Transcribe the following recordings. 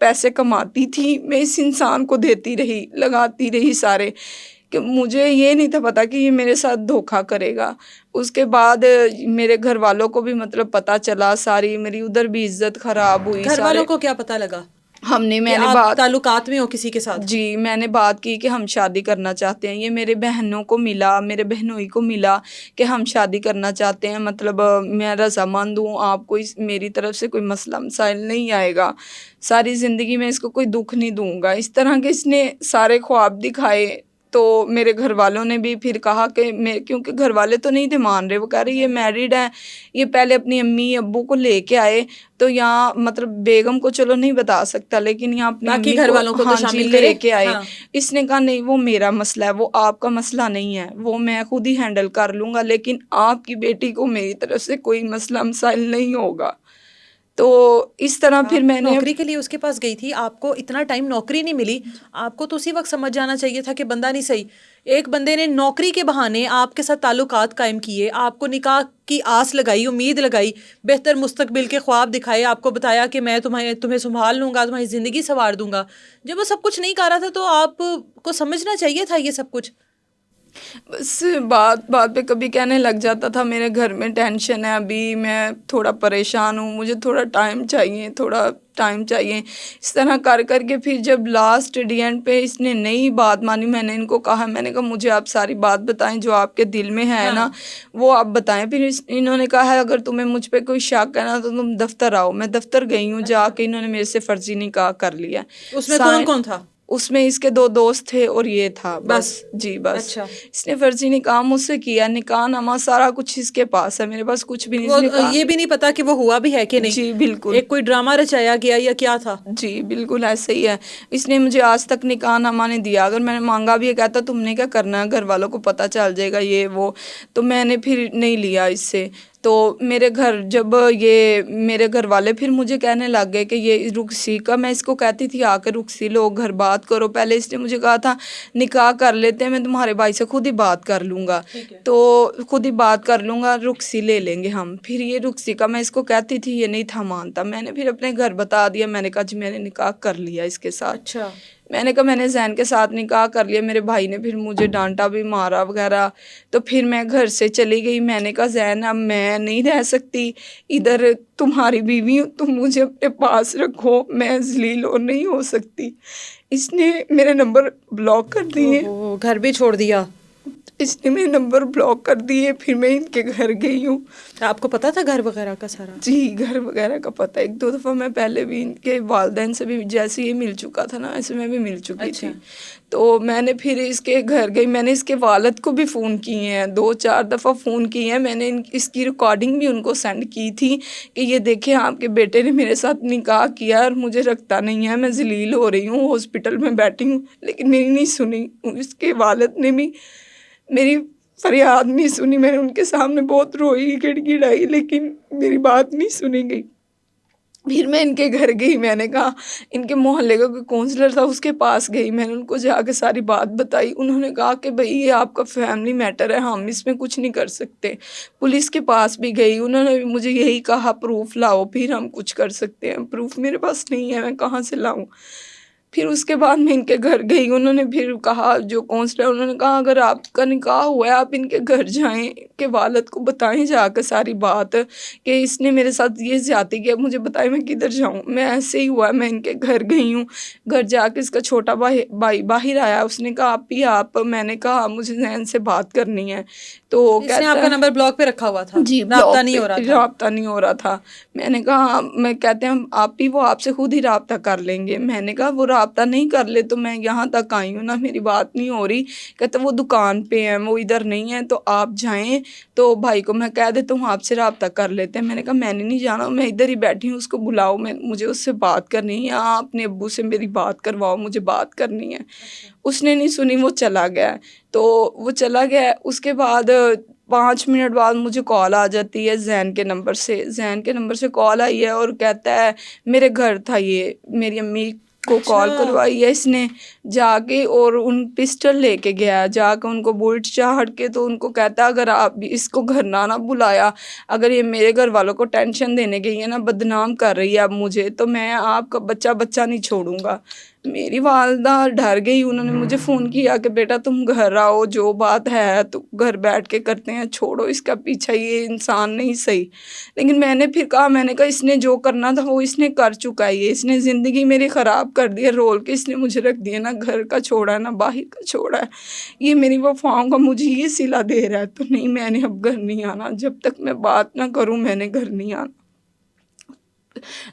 پیسے کماتی تھی میں اس انسان کو دیتی رہی، لگاتی رہی سارے، کہ مجھے یہ نہیں تھا پتا کہ یہ میرے ساتھ دھوکا کرے گا۔ اس کے بعد میرے گھر والوں کو بھی مطلب پتہ چلا، ساری میری ادھر بھی عزت خراب ہوئی۔ گھر سارے والوں کو کیا پتہ لگا میں نے آپ بات تعلقات میں ہو کسی کے ساتھ؟ جی میں نے بات کی کہ ہم شادی کرنا چاہتے ہیں، یہ میرے بہنوں کو ملا، میرے بہنوئی کو ملا کہ ہم شادی کرنا چاہتے ہیں، مطلب میں رضامند ہوں، آپ کو میری طرف سے کوئی مسئلہ مسائل نہیں آئے گا، ساری زندگی میں اس کو کوئی دکھ نہیں دوں گا، اس طرح کے اس نے سارے خواب دکھائے۔ تو میرے گھر والوں نے بھی پھر کہا کہ کیونکہ گھر والے تو نہیں تھے مان رہے، وہ کہہ رہے یہ میرڈ ہے، یہ پہلے اپنی امی ابو کو لے کے آئے، تو یہاں مطلب بیگم کو چلو نہیں بتا سکتا لیکن یہاں اپنی باقی امی گھر کو والوں کو تو ہاں جی شامل لے کرے۔ کے آئے۔ ہاں۔ اس نے کہا نہیں وہ میرا مسئلہ ہے، وہ آپ کا مسئلہ نہیں ہے، وہ میں خود ہی ہینڈل کر لوں گا، لیکن آپ کی بیٹی کو میری طرف سے کوئی مسئلہ مسائل نہیں ہوگا۔ تو اس طرح پھر میں نے نوکری کے لیے اس کے پاس گئی تھی، آپ کو اتنا ٹائم نوکری نہیں ملی، آپ کو تو اسی وقت سمجھ جانا چاہیے تھا کہ بندہ نہیں صحیح۔ ایک بندے نے نوکری کے بہانے آپ کے ساتھ تعلقات قائم کیے، آپ کو نکاح کی آس لگائی، امید لگائی، بہتر مستقبل کے خواب دکھائے، آپ کو بتایا کہ میں تمہیں سنبھال لوں گا، تمہاری زندگی سنوار دوں گا۔ جب وہ سب کچھ نہیں کر رہا تھا تو آپ کو سمجھنا چاہیے تھا یہ سب کچھ۔ بس بات پہ کبھی کہنے لگ جاتا تھا میرے گھر میں ٹینشن ہے، ابھی میں تھوڑا پریشان ہوں، مجھے تھوڑا ٹائم چاہیے، اس طرح کر کے پھر جب لاسٹ اینڈ پہ اس نے نئی بات مانی، میں نے ان کو کہا، میں نے کہا مجھے آپ ساری بات بتائیں جو آپ کے دل میں ہے نا وہ آپ بتائیں۔ پھر انہوں نے کہا ہے اگر تمہیں مجھ پہ کوئی شک ہے نا تو تم دفتر آؤ۔ میں دفتر گئی ہوں، جا کے انہوں نے میرے سے فرضی نکاح کر لیا۔ اس میں کون کون تھا؟ اس میں اس کے 2 دوست تھے اور یہ تھا بس جی بس۔ اچھا، اس نے فرضی نکاح مجھ سے کیا، نکاح نامہ سارا کچھ اس کے پاس ہے، میرے پاس کچھ بھی نہیں۔ وہ یہ بھی نہیں پتا کہ وہ ہوا بھی ہے کہ نہیں؟ جی بالکل، ایک کوئی ڈرامہ رچایا گیا یا کیا تھا؟ جی بالکل ایسے ہی ہے۔ اس نے مجھے آج تک نکاح نامہ نہیں دیا، اگر میں نے مانگا بھی ہے کہتا تم نے کیا کرنا ہے، گھر والوں کو پتہ چل جائے گا یہ وہ، تو میں نے پھر نہیں لیا اس سے۔ تو میرے گھر والے پھر مجھے کہنے لگ گئے کہ یہ رخصی کا، میں اس کو کہتی تھی آ کے رخصی لو، گھر بات کرو، پہلے اس نے مجھے کہا تھا نکاح کر لیتے ہیں، میں تمہارے بھائی سے خود ہی بات کر لوں گا، تو خود ہی بات کر لوں گا، رخصی لے لیں گے ہم۔ پھر یہ رخصی کا میں اس کو کہتی تھی، یہ نہیں تھا مانتا، میں نے پھر اپنے گھر بتا دیا، میں نے کہا جی میں نے نکاح کر لیا اس کے ساتھ۔ اچھا، میں نے کہا میں نے زین کے ساتھ نکاح کر لیا، میرے بھائی نے پھر مجھے ڈانٹا بھی، مارا وغیرہ، تو پھر میں گھر سے چلی گئی۔ میں نے کہا زین اب میں نہیں رہ سکتی ادھر، تمہاری بیوی ہوں، تم مجھے اپنے پاس رکھو، میں ذلیل اور نہیں ہو سکتی۔ اس نے میرے نمبر بلاک کر دیے، گھر بھی چھوڑ دیا؟ اس نے میرے نمبر بلاک کر دیے۔ پھر میں ان کے گھر گئی ہوں۔ آپ کو پتا تھا گھر وغیرہ کا سارا؟ جی گھر وغیرہ کا پتہ، 1-2 دفعہ میں پہلے بھی ان کے والدین سے بھی جیسے یہ مل چکا تھا نا ایسے میں بھی مل چکی تھی۔ تو میں نے پھر اس کے گھر گئی، میں نے اس کے والد کو بھی فون کیے ہیں، 2-4 دفعہ فون کیے ہیں، میں نے اس کی ریکارڈنگ بھی ان کو سینڈ کی تھی کہ یہ دیکھیں آپ کے بیٹے نے میرے ساتھ نکاح کیا اور مجھے رکھتا نہیں ہے، میں ذلیل ہو رہی ہوں، ہاسپٹل میں بیٹھی ہوں، لیکن میری نہیں سنی۔ اس کے والد نے بھی میری فریاد نہیں سنی، میں نے ان کے سامنے بہت روئی گڑ گڑائی لیکن میری بات نہیں سنی گئی۔ پھر میں ان کے گھر گئی، میں نے کہا ان کے محلے کا کوئی کونسلر تھا اس کے پاس گئی، میں نے ان کو جا کے ساری بات بتائی۔ انہوں نے کہا کہ بھئی یہ آپ کا فیملی میٹر ہے، ہم اس میں کچھ نہیں کر سکتے۔ پولیس کے پاس بھی گئی، انہوں نے بھی مجھے یہی کہا پروف لاؤ پھر ہم کچھ کر سکتے ہیں، پروف میرے پاس نہیں ہے، میں کہاں سے لاؤں۔ پھر اس کے بعد میں ان کے گھر گئی، انہوں نے پھر کہا جو کونسلر انہوں نے کہا اگر آپ کا نکاح ہوا ہے آپ ان کے گھر جائیں، ان کے والد کو بتائیں جا کے ساری بات کہ اس نے میرے ساتھ یہ زیادتی کیا، مجھے بتائیں میں کدھر جاؤں۔ میں ایسے ہی ہوا، میں ان کے گھر گئی ہوں، گھر جا کے اس کا چھوٹا بھائی باہر آیا، اس نے کہا آپ، میں نے کہا مجھے زین سے بات کرنی ہے، تو اس نے آپ کا نمبر بلاک پہ رکھا ہوا تھا؟ جی رابطہ نہیں ہو رہا تھا؟ رابطہ نہیں ہو رہا تھا۔ میں نے کہا میں کہتے ہیں وہ آپ سے خود ہی رابطہ کر لیں گے۔ میں نے کہا وہ رابطہ نہیں کر لے تو میں یہاں تک آئی ہوں نا، میری بات نہیں ہو رہی۔ کہتے وہ دکان پہ ہیں، وہ ادھر نہیں ہیں، تو آپ جائیں تو بھائی کو میں کہہ دیتا ہوں آپ سے رابطہ کر لیتے ہیں۔ میں نے کہا میں نے نہیں جانا، میں ادھر ہی بیٹھی ہوں، اس کو بلاؤ، مجھے اس سے بات کرنی ہے، آپ اپنے ابو سے میری بات کرواؤ، مجھے بات کرنی ہے۔ اس نے نہیں سنی، وہ چلا گیا۔ تو وہ چلا گیا، اس کے بعد 5 منٹ بعد مجھے کال آ جاتی ہے زین کے نمبر سے کال آئی ہے اور کہتا ہے میرے گھر تھا، یہ میری امی کو کال کروائی ہے اس نے جا کے, اور ان پسٹل لے کے گیا جا کے ان کو بلٹ چاڑ کے. تو ان کو کہتا اگر آپ اس کو گھر نہ بلایا, اگر یہ میرے گھر والوں کو ٹینشن دینے گئی ہے نا, بدنام کر رہی ہے اب مجھے, تو میں آپ کا بچہ نہیں چھوڑوں گا. میری والدہ ڈر گئی, انہوں نے مجھے فون کیا کہ بیٹا تم گھر آؤ, جو بات ہے تو گھر بیٹھ کے کرتے ہیں, چھوڑو اس کا پیچھا, یہ انسان نہیں صحیح. لیکن میں نے پھر کہا, میں نے کہا اس نے جو کرنا تھا وہ اس نے کر چکا ہے, اس نے زندگی میری خراب کر دی ہے, رول کے اس نے مجھے رکھ دیا, نہ گھر کا چھوڑا ہے نہ باہر کا چھوڑا ہے, یہ میری وفاؤں کا مجھے یہ صلہ دے رہا ہے. تو نہیں, میں نے اب گھر نہیں آنا, جب تک میں بات نہ کروں میں نے گھر نہیں آنا.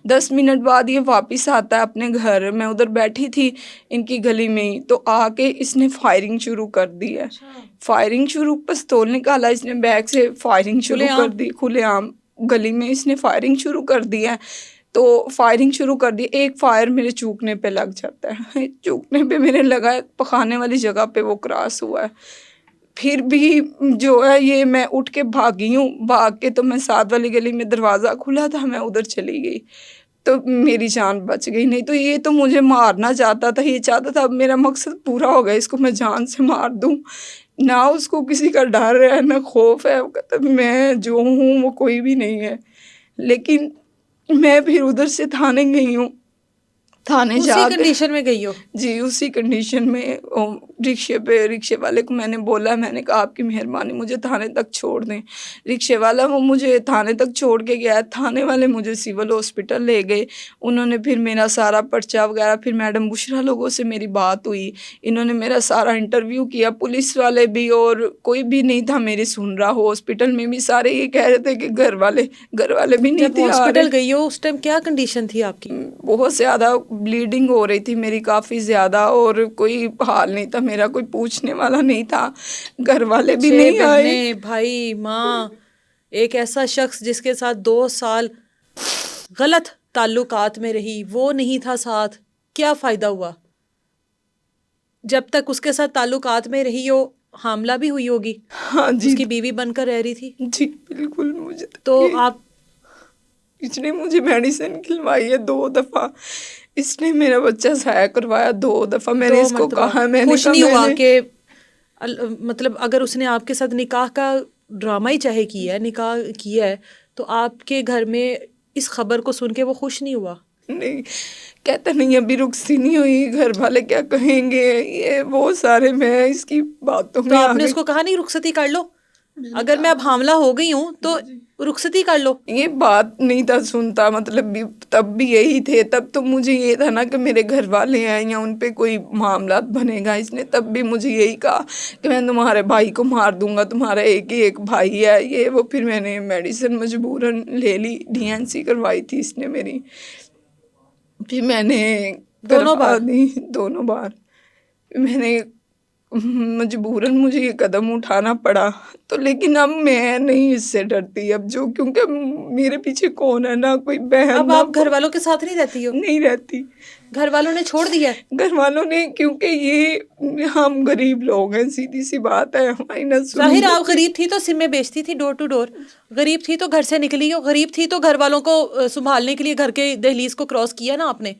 10 منٹ بعد یہ واپس آتا ہے اپنے گھر, میں ادھر بیٹھی تھی ان کی گلی میں ہی, تو آ کے اس نے فائرنگ شروع کر دی ہے. فائرنگ شروع, پستول نکالا اس نے بیگ سے, فائرنگ شروع کر دی کھلے عام گلی میں, اس نے فائرنگ شروع کر دی ہے. تو فائرنگ شروع کر دی, ایک فائر میرے چوکنے پہ لگ جاتا ہے, چوکنے پہ میرے لگا ہے, پخانے والی جگہ پہ وہ کراس ہوا ہے. پھر بھی جو ہے یہ میں اٹھ کے بھاگی ہوں, بھاگ کے تو میں ساتھ والی گلی میں دروازہ کھلا تھا, میں ادھر چلی گئی تو میری جان بچ گئی. نہیں تو یہ تو مجھے مارنا چاہتا تھا, یہ چاہتا تھا اب میرا مقصد پورا ہو گیا, اس کو میں جان سے مار دوں. نہ اس کو کسی کا ڈر ہے نہ خوف ہے, وہ کہتا میں جو ہوں وہ کوئی بھی نہیں ہے. لیکن میں پھر ادھر سے تھانے گئی ہوں, تھانے جا اسی کے کنڈیشن میں گئی ہو؟ جی اسی کنڈیشن میں. رکشے والے کو میں نے بولا, میں نے کہا آپ کی مہربانی مجھے تھانے تک چھوڑ دیں. رکشے والا وہ مجھے تھانے تک چھوڑ کے گیا, تھانے والے مجھے سول ہاسپٹل لے گئے. انہوں نے پھر میرا سارا پرچہ وغیرہ, پھر میڈم بشرا لوگوں سے میری بات ہوئی, انہوں نے میرا سارا انٹرویو کیا, پولیس والے بھی, اور کوئی بھی نہیں تھا میری سن رہا. ہاسپٹل میں بھی سارے یہ کہہ رہے تھے کہ گھر والے بھی نہیں جب تھے. ہاسپٹل گئی ہو اس ٹائم کیا کنڈیشن تھی آپ کی؟ بہت زیادہ بلیڈنگ ہو رہی تھی میری, کافی زیادہ, اور کوئی حال نہیں تھا میرا, کوئی پوچھنے والا نہیں تھا, گھر والے بھی نہیں آئے. بہنیں, بھائی, ماں, ایک ایسا شخص جس کے ساتھ 2 سال غلط تعلقات میں رہی, وہ نہیں تھا ساتھ, کیا فائدہ ہوا؟ جب تک اس کے ساتھ تعلقات میں رہی ہو حاملہ بھی ہوئی ہوگی. ہاں جی, اس کی بیوی بن کر رہ رہی تھی. جی بالکل. مجھے تو آپ, اس نے مجھے میڈیسن کھلوائی ہے 2 دفعہ, اس نے میرا بچہ ضائع کروایا 2 دفعہ. میں نے اس کو کہا, میں نے خوش کہا نہیں ہوا میں نے کہ مطلب اگر اس نے آپ کے ساتھ نکاح کا ڈرامہ ہی چاہے کیا ہے, نکاح کیا ہے, تو آپ کے گھر میں اس خبر کو سن کے وہ خوش نہیں ہوا؟ نہیں, کہتا نہیں ابھی رخصتی نہیں ہوئی, گھر والے کیا کہیں گے, یہ بہت سارے, میں اس کی باتوں تو میں آپ نے اس کو کہا نہیں رخصتی کر لو, اگر میں اب حاملہ ہو گئی ہوں تو رخصتی کر لو؟ یہ بات نہیں تھا سنتا, مطلب تب بھی یہی تھے. تب تو مجھے یہ تھا نا کہ میرے گھر والے ہیں یا ان پہ کوئی معاملات بنے گا. اس نے تب بھی مجھے یہی کہا کہ میں تمہارے بھائی کو مار دوں گا, تمہارا ایک بھائی ہے یہ وہ. پھر میں نے میڈیسن مجبوراً لے لی, DNC کروائی تھی اس نے میری, پھر میں نے دونوں بار میں نے مجبوراً مجھے یہ قدم اٹھانا پڑا. تو لیکن اب میں نہیں اس سے ڈرتی اب, جو کیونکہ میرے پیچھے کون ہے, نہ کوئی بہن. اب آپ گھر والوں کے ساتھ نہیں رہتی ہو؟ نہیں رہتی. گھر والوں نے چھوڑ دیا؟ گھر والوں نے, کیونکہ یہ ہم غریب لوگ ہیں, سیدھی سی بات ہے, ہماری نہ سنی. ظاہر آپ غریب تھی تو سمیں بیچتی تھی ڈور ٹو ڈور, غریب تھی تو گھر سے نکلی ہو, غریب تھی تو گھر والوں کو سنبھالنے کے لیے گھر کے دہلیز کو کراس کیا نا آپ نے.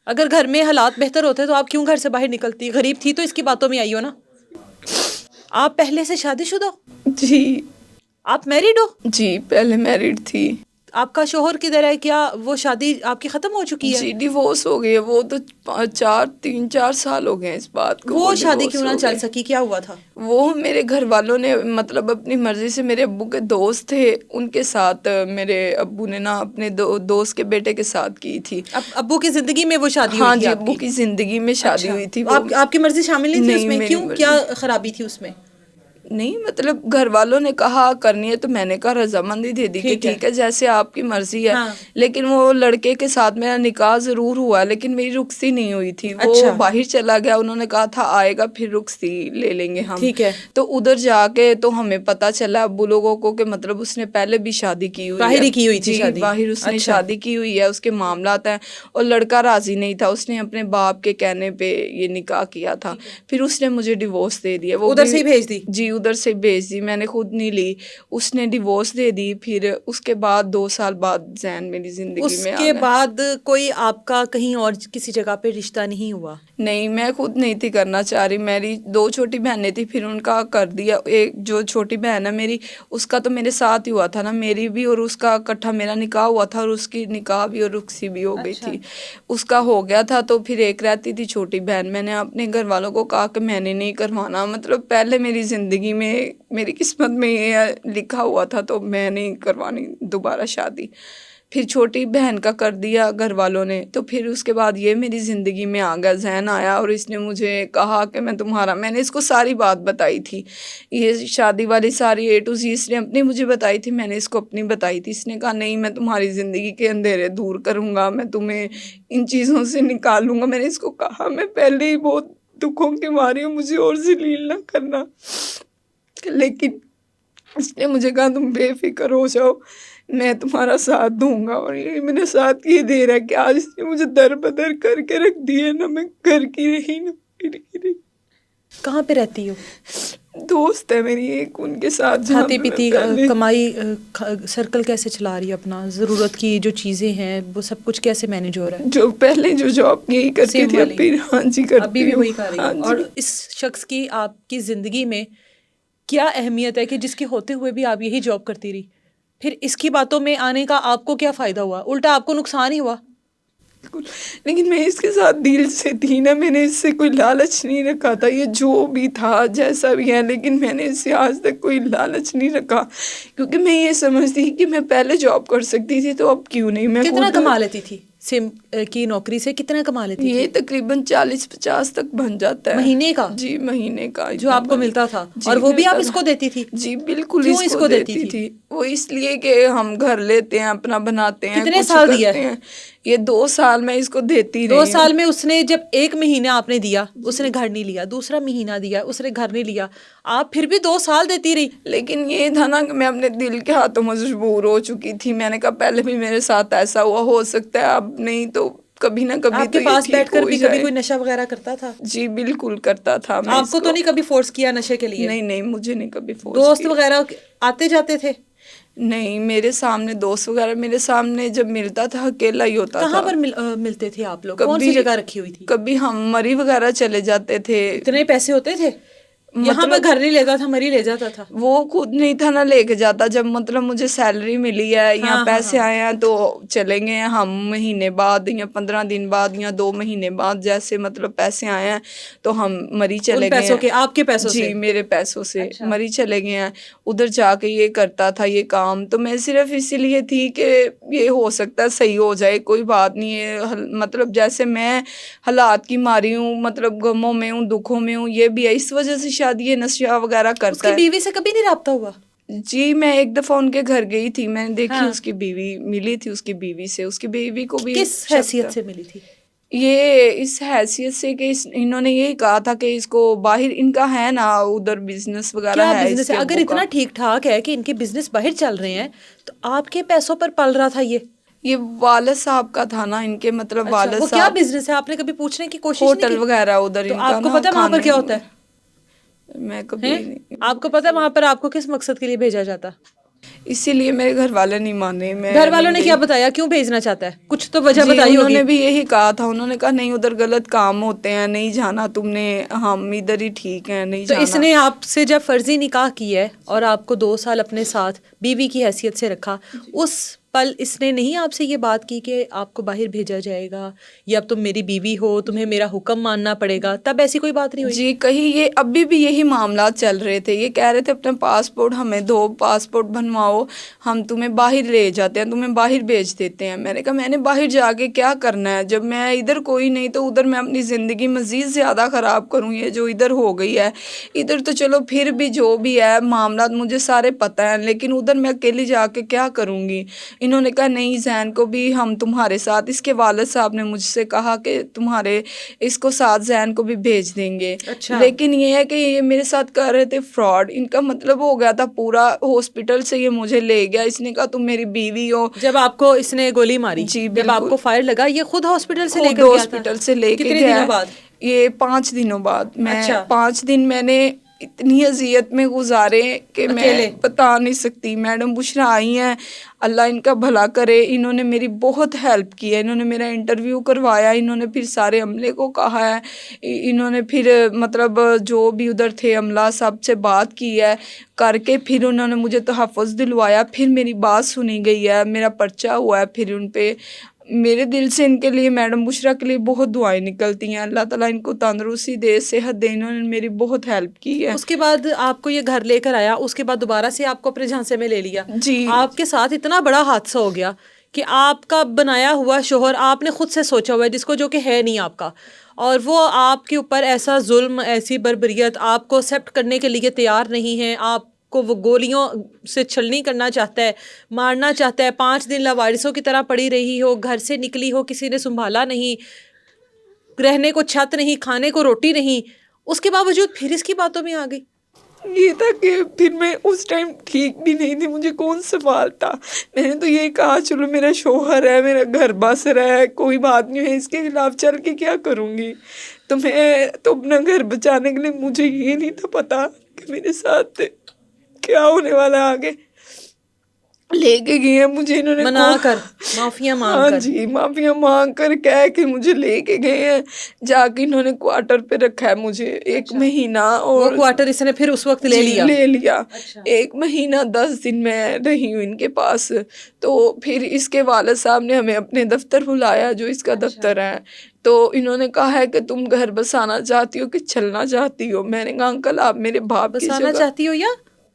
اگر گھر میں حالات بہتر ہوتے تو آپ کیوں گھر سے باہر نکلتی؟ غریب تھی تو اس کی باتوں میں آئی ہو نا. آپ پہلے سے شادی شدہ ہو؟ جی. آپ میریڈ ہو؟ جی پہلے میریڈ تھی. آپ کا شوہر کدھر ہے؟ کیا وہ شادی آپ کی ختم ہو چکی ہے؟ جی ڈیورس ہو گئی ہے, وہ تو 3-4 سال ہو گئے اس بات کو. وہ شادی کیوں نہ چل سکی, کیا ہوا تھا؟ وہ میرے گھر والوں نے مطلب اپنی مرضی سے, میرے ابو کے دوست تھے ان کے ساتھ, میرے ابو نے نا اپنے دوست کے بیٹے کے ساتھ کی تھی. ابو کی زندگی میں وہ شادی ہوئی ہاں تھی؟ جی ابو کی زندگی میں شادی ہوئی تھی. آپ کی مرضی شامل نہیں تھی اس میں؟ کیوں, کیا خرابی تھی اس میں؟ نہیں مطلب گھر والوں نے کہا کرنی ہے تو میں نے کہا رضامندی دے دی کہ ٹھیک ہے جیسے آپ کی مرضی ہے. لیکن وہ لڑکے کے ساتھ میرا نکاح ضرور ہوا, لیکن میری رخصتی نہیں ہوئی تھی. وہ باہر چلا گیا, انہوں نے کہا تھا آئے گا پھر رخصتی لے لیں گے ہم. ٹھیک ہے. تو ادھر جا کے تو ہمیں پتہ چلا ابو لوگوں کو کہ مطلب اس نے پہلے بھی شادی کی ہوئی ہے, باہر ہی کی ہوئی تھی شادی. باہر اس نے شادی کی ہوئی ہے, اس کے معاملات ہیں. اور لڑکا راضی نہیں تھا, اس نے اپنے باپ کے کہنے پہ یہ نکاح کیا تھا. پھر اس نے مجھے ڈیورس دے دیا. وہ ادھر سے ہی بھیج دی؟ جی ادھر سے بھیج دی, میں نے خود نہیں لی, اس نے ڈیورس دے دی. پھر اس کے بعد 2 سال بعد زین میری زندگی میں آ گیا. اس کے بعد کوئی آپ کا کہیں اور کسی جگہ پہ رشتہ نہیں ہوا؟ نہیں, میں خود نہیں تھی کرنا چاہ رہی. میری 2 چھوٹی بہنیں تھیں, پھر ان کا کر دیا. ایک جو چھوٹی بہن ہے میری, اس کا تو میرے ساتھ ہی ہوا تھا نا, میری بھی اور اس کا اکٹھا میرا نکاح ہوا تھا, اور اس کی نکاح بھی اور رخصتی بھی ہو گئی تھی. اس کا ہو گیا تھا, تو پھر ایک رہتی تھی چھوٹی بہن. میں نے اپنے گھر والوں کو کہا کہ میں نے نہیں کروانا, مطلب پہلے میری زندگی میں میری قسمت میں یہ لکھا ہوا تھا, تو میں نہیں کروانی دوبارہ شادی. پھر چھوٹی بہن کا کر دیا گھر والوں نے, تو پھر اس کے بعد یہ میری زندگی میں آ گیا. زین آیا اور اس نے مجھے کہا کہ میں تمہارا, میں نے اس کو ساری بات بتائی تھی, یہ شادی والی ساری A to Z اس نے اپنی مجھے بتائی تھی, میں نے اس کو اپنی بتائی تھی. اس نے کہا نہیں, میں تمہاری زندگی کے اندھیرے دور کروں گا, میں تمہیں ان چیزوں سے نکالوں گا. میں نے اس کو کہا میں پہلے ہی بہت دکھوں کی ماری ہوں, مجھے اور ذلیل نہ کرنا. لیکن اس نے مجھے کہا تم بے فکر ہو جاؤ, میں تمہارا ساتھ دوں گا. اور یہ میرے ساتھ یہ دے رہا ہے کہ آج اس نے مجھے در بدر کر کے رکھ دیا, نہ میں گھر کی رہی نہ پھر کی رہی. کہاں پہ رہتی ہو؟ دوست ہے میری ایک, ان کے ساتھ کھاتی پیتی کمائی سرکل کیسے چلا رہی ہے اپنا؟ ضرورت کی جو چیزیں ہیں وہ سب کچھ کیسے مینیج ہو رہا ہے؟ جو پہلے جو جاب یہی کرتی تھی ابھی, ہاں جی کرتی ابھی بھی وہی کر رہی ہوں. اور جی. اس شخص کی آپ کی زندگی میں کیا اہمیت ہے کہ جس کے ہوتے ہوئے بھی آپ یہی جاب کرتی رہی؟ پھر اس کی باتوں میں آنے کا آپ کو کیا فائدہ ہوا؟ الٹا آپ کو نقصان ہی ہوا. لیکن میں اس کے ساتھ دل سے تھی نا, میں نے اس سے کوئی لالچ نہیں رکھا تھا. یہ جو بھی تھا جیسا بھی ہے, لیکن میں نے اس سے آج تک کوئی لالچ نہیں رکھا, کیونکہ میں یہ سمجھتی کہ میں پہلے جاب کر سکتی تھی, تو اب کیوں نہیں. میں کتنا کما لیتی تھی سم کی نوکری سے؟ کتنا کما لیتی تھی؟ یہ تقریباً 40-50 تک بن جاتا ہے مہینے کا. جی مہینے کا جو آپ کو ملتا تھا, اور وہ بھی آپ اس کو دیتی تھی؟ جی بالکل. کیوں اس کو دیتی تھی؟ وہ اس لیے کہ ہم گھر لیتے ہیں, اپنا بناتے ہیں. کتنے سال دیا؟ یہ 2 سال میں اس کو دیتی رہی. 2 سال میں اس نے جب ایک مہینہ آپ نے دیا, اس نے گھر نہیں لیا. دوسرا مہینہ دیا, اس نے گھر نہیں لیا. آپ پھر بھی 2 سال دیتی رہی. لیکن یہ تھا نا کہ میں اپنے دل کے ہاتھوں مجبور ہو چکی تھی. میں نے کہا پہلے بھی میرے ساتھ ایسا ہوا, ہو سکتا ہے اب نہیں تو کبھی نہ کبھی. آپ کے پاس بیٹھ کر بھی کبھی کوئی نشہ وغیرہ کرتا تھا؟ جی بالکل کرتا تھا. آپ کو تو نہیں کبھی فورس کیا نشے کے لیے؟ نہیں, مجھے نہیں کبھی فورس. دوست وغیرہ آتے جاتے تھے؟ نہیں, میرے سامنے دوست وغیرہ میرے سامنے جب ملتا تھا اکیلا ہی ہوتا تھا. کہاں پر ملتے تھے آپ لوگ؟ کون سی جگہ رکھی ہوئی تھی؟ کبھی ہم مری وغیرہ چلے جاتے تھے. اتنے پیسے ہوتے تھے؟ یہاں پہ گھر نہیں لے جاتا تھا, مری لے جاتا تھا. وہ خود نہیں تھا نا لے کے جاتا. جب مطلب مجھے سیلری ملی ہے یا پیسے آئے ہیں تو چلیں گے ہم مہینے بعد یا 15 دن بعد یا 2 مہینے بعد, جیسے مطلب پیسے آئے ہیں تو ہم مری چلے گئے. پیسوں کے؟ آپ کے پیسوں سے؟ جی میرے پیسوں سے. مری چلے گئے ہیں, ادھر جا کے یہ کرتا تھا یہ کام. تو میں صرف اسی لیے تھی کہ یہ ہو سکتا ہے صحیح ہو جائے, کوئی بات نہیں ہے. مطلب جیسے میں حالات کی ماری ہوں, مطلب غموں میں ہوں, دکھوں میں ہوں, یہ بھی ہے. اس وجہ سے شاید یہ نشہ وغیرہ کرتا ہے. اس کی بیوی سے کبھی نہیں رابطہ ہوا؟ جی میں ایک دفعہ ان کے گھر گئی تھی, میں نے دیکھی اس کی بیوی ملی تھی اس کی بیوی سے. اس کی بیوی کو بھی کس حیثیت سے ملی تھی؟ یہ اس حیثیت سے کہ انہوں نے یہی کہا تھا کہ اس کو باہر ان کا ہے نا ادھر بزنس وغیرہ ہے. بزنس ہے؟ اگر اتنا ٹھیک ٹھاک ہے کہ ان کے بزنس باہر چل رہے ہیں تو آپ کے پیسوں پر پل رہا تھا یہ والد صاحب کا تھا نا, ان کے مطلب والد صاحب. وہ کیا بزنس ہے آپ نے کبھی پوچھنے کی کوشش نہیں کی؟ ہوٹل وغیرہ ادھر. تو آپ کو پتا ہے وہاں پر کیا ہوتا ہے؟ میں کبھی آپ کو پتا ہے وہاں پر آپ کو کس مقصد کے لیے بھیجا جاتا؟ اسی لیے میرے گھر والے نہیں مانے. گھر والوں نے کیا بتایا کیوں بھیجنا چاہتا ہے؟ کچھ تو وجہ بتائی ہوگی. انہوں نے بھی یہی کہا تھا, انہوں نے کہا نہیں ادھر غلط کام ہوتے ہیں, نہیں جانا تم نے, ہم ادھر ہی ٹھیک ہیں, نہیں جانا. تو اس نے آپ سے جب فرضی نکاح کی ہے اور آپ کو 2 سال اپنے ساتھ بیوی کی حیثیت سے رکھا, اس پل اس نے نہیں آپ سے یہ بات کی کہ آپ کو باہر بھیجا جائے گا یا اب تم میری بیوی ہو, تمہیں میرا حکم ماننا پڑے گا؟ تب ایسی کوئی بات نہیں ہوئی؟ جی کہیں یہ ابھی بھی یہی معاملات چل رہے تھے. یہ کہہ رہے تھے اپنا پاسپورٹ ہمیں دو, پاسپورٹ بنواؤ, ہم تمہیں باہر لے جاتے ہیں, تمہیں باہر بھیج دیتے ہیں. میں نے کہا میں نے باہر جا کے کیا کرنا ہے جب میں ادھر کوئی نہیں, تو ادھر میں اپنی زندگی مزید زیادہ خراب کروں. یہ جو ادھر ہو گئی ہے, ادھر تو چلو پھر بھی جو بھی ہے معاملات مجھے سارے پتہ ہیں, لیکن ادھر میں اکیلی جا کے کیا کروں گی. انہوں نے کہا نہیں زین کو بھی ہم تمہارے ساتھ, اس کے والد صاحب نے مجھ سے کہا کہ تمہارے اس کو ساتھ زین کو بھی بھیج دیں گے. لیکن یہ ہے کہ یہ میرے ساتھ کر رہے تھے فراڈ. ان کا مطلب ہو گیا تھا پورا, ہاسپٹل سے یہ مجھے لے گیا. اس نے کہا تم میری بیوی ہو. جب آپ کو اس نے گولی ماری, جی جب آپ کو فائر لگا, یہ خود ہاسپٹل سے لے کے گیا تھا؟ ہاسپٹل سے لے کے کتنے گیا. دنوں بعد؟ یہ 5 دنوں بعد. میں 5 دن میں نے اتنی اذیت میں گزارے کہ میں اکیلے؟ بتا نہیں سکتی. میڈم بشرا آئی ہیں, اللہ ان کا بھلا کرے, انہوں نے میری بہت ہیلپ کی ہے. انہوں نے میرا انٹرویو کروایا, انہوں نے پھر سارے عملے کو کہا ہے, انہوں نے پھر مطلب جو بھی ادھر تھے عملہ سب سے بات کی ہے, کر کے پھر انہوں نے مجھے تحفظ دلوایا. پھر میری بات سنی گئی ہے, میرا پرچہ ہوا ہے. پھر ان پہ میرے دل سے ان کے لیے, میڈم بشرا کے لیے بہت دعائیں نکلتی ہیں. اللہ تعالیٰ ان کو تندرستی دے, صحت دے. انہوں نے میری بہت ہیلپ کی ہے. اس کے بعد آپ کو یہ گھر لے کر آیا, اس کے بعد دوبارہ سے آپ کو اپنے جھانسے میں لے لیا. جی آپ کے ساتھ اتنا بڑا حادثہ ہو گیا کہ آپ کا بنایا ہوا شوہر آپ نے خود سے سوچا ہوا ہے, جس کو جو کہ ہے نہیں آپ کا, اور وہ آپ کے اوپر ایسا ظلم, ایسی بربریت آپ کو ایکسیپٹ کرنے کے لیے تیار نہیں ہے. آپ کو وہ گولیوں سے چھلنی کرنا چاہتا ہے, مارنا چاہتا ہے. 5 دن لاوارثوں کی طرح پڑی رہی ہو, گھر سے نکلی ہو, کسی نے سنبھالا نہیں, رہنے کو چھت نہیں, کھانے کو روٹی نہیں, اس کے باوجود پھر اس کی باتوں میں آ گئی. یہ تھا کہ پھر میں اس ٹائم ٹھیک بھی نہیں تھی, مجھے کون سنبھالتا. میں نے تو یہی کہا چلو میرا شوہر ہے, میرا گھر بس رہا ہے, کوئی بات نہیں ہے, اس کے خلاف چل کے کیا کروں گی. تو میں تو اپنا گھر بچانے کے لیے, مجھے یہ نہیں تھا پتا کہ میرے ساتھ کیا ہونے والا ہے آگے. لے کے گئے ہیں مجھے انہوں نے منا کر, معافیاں مانگ ہاں کر. جی معافیاں مانگ کر کہہ کے مجھے لے کے گئے ہیں. جا کے انہوں نے کوارٹر پہ رکھا ہے مجھے 1 مہینہ. وہ اور کوارٹر اس نے پھر اس وقت لے جی لیا. لے لیا. اچھا. 1 مہینہ 10 دن میں رہی ہوں ان کے پاس. تو پھر اس کے والد صاحب نے ہمیں اپنے دفتر بلایا, جو اس کا دفتر ہے. تو انہوں نے کہا ہے کہ تم گھر بسانا چاہتی ہو کہ چلنا چاہتی ہو. میں نے کہا انکل آپ میرے باپ کی بسانا جگہ چاہتی ہو یا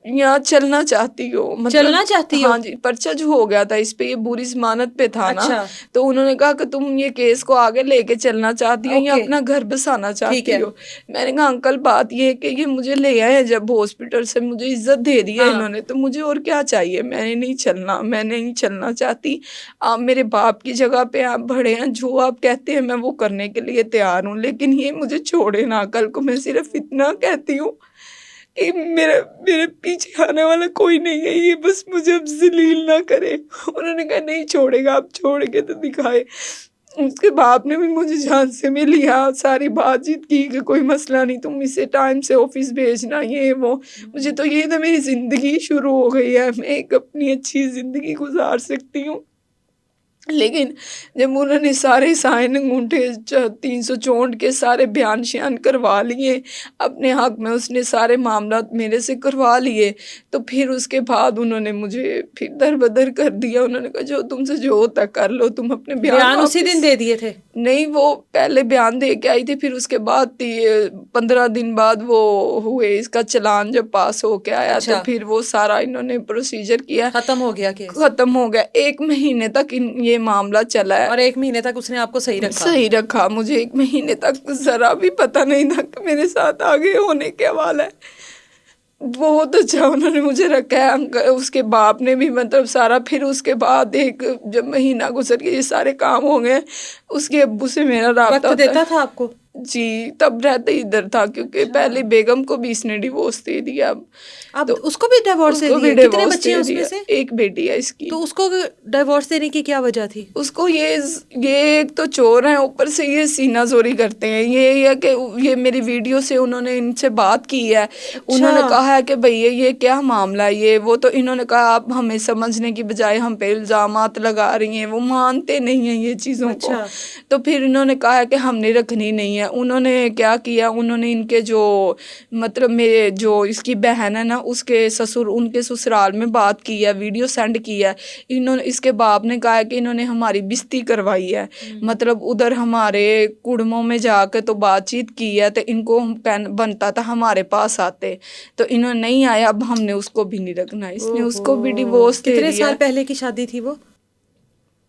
یہاں چلنا چاہتی ہو, مطلب چلنا چاہتی ہو؟ ہاں جی, پرچہ جو ہو گیا تھا اس پہ, یہ بری ضمانت پہ تھا نا. اچھا. تو انہوں نے کہا کہ تم یہ کیس کو آگے لے کے چلنا چاہتی ہو یا اوکے. اپنا گھر بسانا ٹھیک ہے. چاہتی ہو. میں نے کہا انکل بات یہ ہے کہ یہ مجھے لے آئے جب ہاسپٹل سے, مجھے عزت دے دی ہے انہوں نے, تو مجھے اور کیا چاہیے. میں نے نہیں چلنا, میں نہیں چلنا چاہتی. آپ میرے باپ کی جگہ پہ آپ بڑے ہیں, جو آپ کہتے ہیں میں وہ کرنے کے لیے تیار ہوں, لیکن یہ مجھے چھوڑے نا. کل کو میں صرف اتنا کہتی ہوں کہ میرے پیچھے آنے والا کوئی نہیں ہے, یہ بس مجھے اب ذلیل نہ کرے. انہوں نے کہا نہیں چھوڑے گا, آپ چھوڑ کے تو دکھائے. اس کے باپ نے بھی مجھے جھانسے میں لیا, ساری بات چیت کی کہ کوئی مسئلہ نہیں, تم اسے ٹائم سے آفس بھیجنا, یہ وہ. مجھے تو یہ تھا میری زندگی شروع ہو گئی ہے, میں ایک اپنی اچھی زندگی گزار سکتی ہوں. لیکن جب انہوں نے سارے سائن انگوٹھے 364 کے سارے بیان شیان کروا لیے اپنے حق میں, اس نے سارے معاملات میرے سے کروا لیے, تو پھر اس کے بعد انہوں نے مجھے پھر در بدر کر دیا. انہوں نے کہا جو تم سے جو ہوتا کر لو, تم اپنے بیان اسی دن دے دیے تھے؟ نہیں, وہ پہلے بیان دے کے آئی تھی, پھر اس کے بعد 15 دن بعد وہ ہوئے, اس کا چلان جب پاس ہو کے آیا تو پھر وہ سارا انہوں نے پروسیجر کیا, ختم ہو گیا کیس. ختم ہو گیا. 1 مہینے تک یہ معاملہ چلا ہے, اور 1 مہینے تک اس نے آپ کو صحیح رکھا. مجھے 1 مہینے تک ذرا بھی پتہ نہیں تھا کہ میرے ساتھ آگے ہونے کے حوالہ ہے. بہت اچھا انہوں نے مجھے رکھا ہے. اس کے باپ نے بھی مطلب سارا. پھر اس کے بعد جب مہینہ گزر کے یہ سارے کام ہو گئے, اس کے ابو سے میرا رابطہ وقت دیتا تھا آپ کو؟ جی, تب رہتے ادھر تھا, کیونکہ پہلے بیگم کو بھی اس نے ڈیورس دے دیا. اب اس کو بھی ڈیورس دے دیا؟ کتنے بچے ہیں اس میں سے؟ 1 بیٹی ہے اس کی. تو اس کو ڈیورس دینے کی کیا وجہ تھی؟ اس کو یہ ایک تو چور ہیں, اوپر سے یہ سینہ زوری کرتے ہیں. یہ ہے کہ یہ میری ویڈیو سے انہوں نے ان سے بات کی ہے. انہوں نے کہا ہے کہ بھئی یہ کیا معاملہ ہے, یہ وہ. تو انہوں نے کہا آپ ہمیں سمجھنے کی بجائے ہم پہ الزامات لگا رہی ہیں. وہ مانتے نہیں ہیں یہ چیزوں کو. تو پھر انہوں نے کہا ہے کہ ہم نے رکھنی نہیں ہے. انہوں نے کیا کیا, انہوں نے ان کے جو مطلب میرے جو اس کی بہن ہے نا, اس کے ان کے سسرال میں بات کی ہے, ویڈیو سینڈ کی ہے. اس کے باپ نے کہا ہے کہ انہوں نے ہماری بستی کروائی ہے, مطلب ادھر ہمارے کڑموں میں جا کے تو بات چیت کی ہے, تو ان کو بنتا تھا ہمارے پاس آتے, تو انہوں نے نہیں آیا. اب ہم نے اس کو بھی نہیں رکھنا, اس نے اس کو بھی ڈیورس دے دیا. کتنے سال پہلے کی شادی تھی وہ؟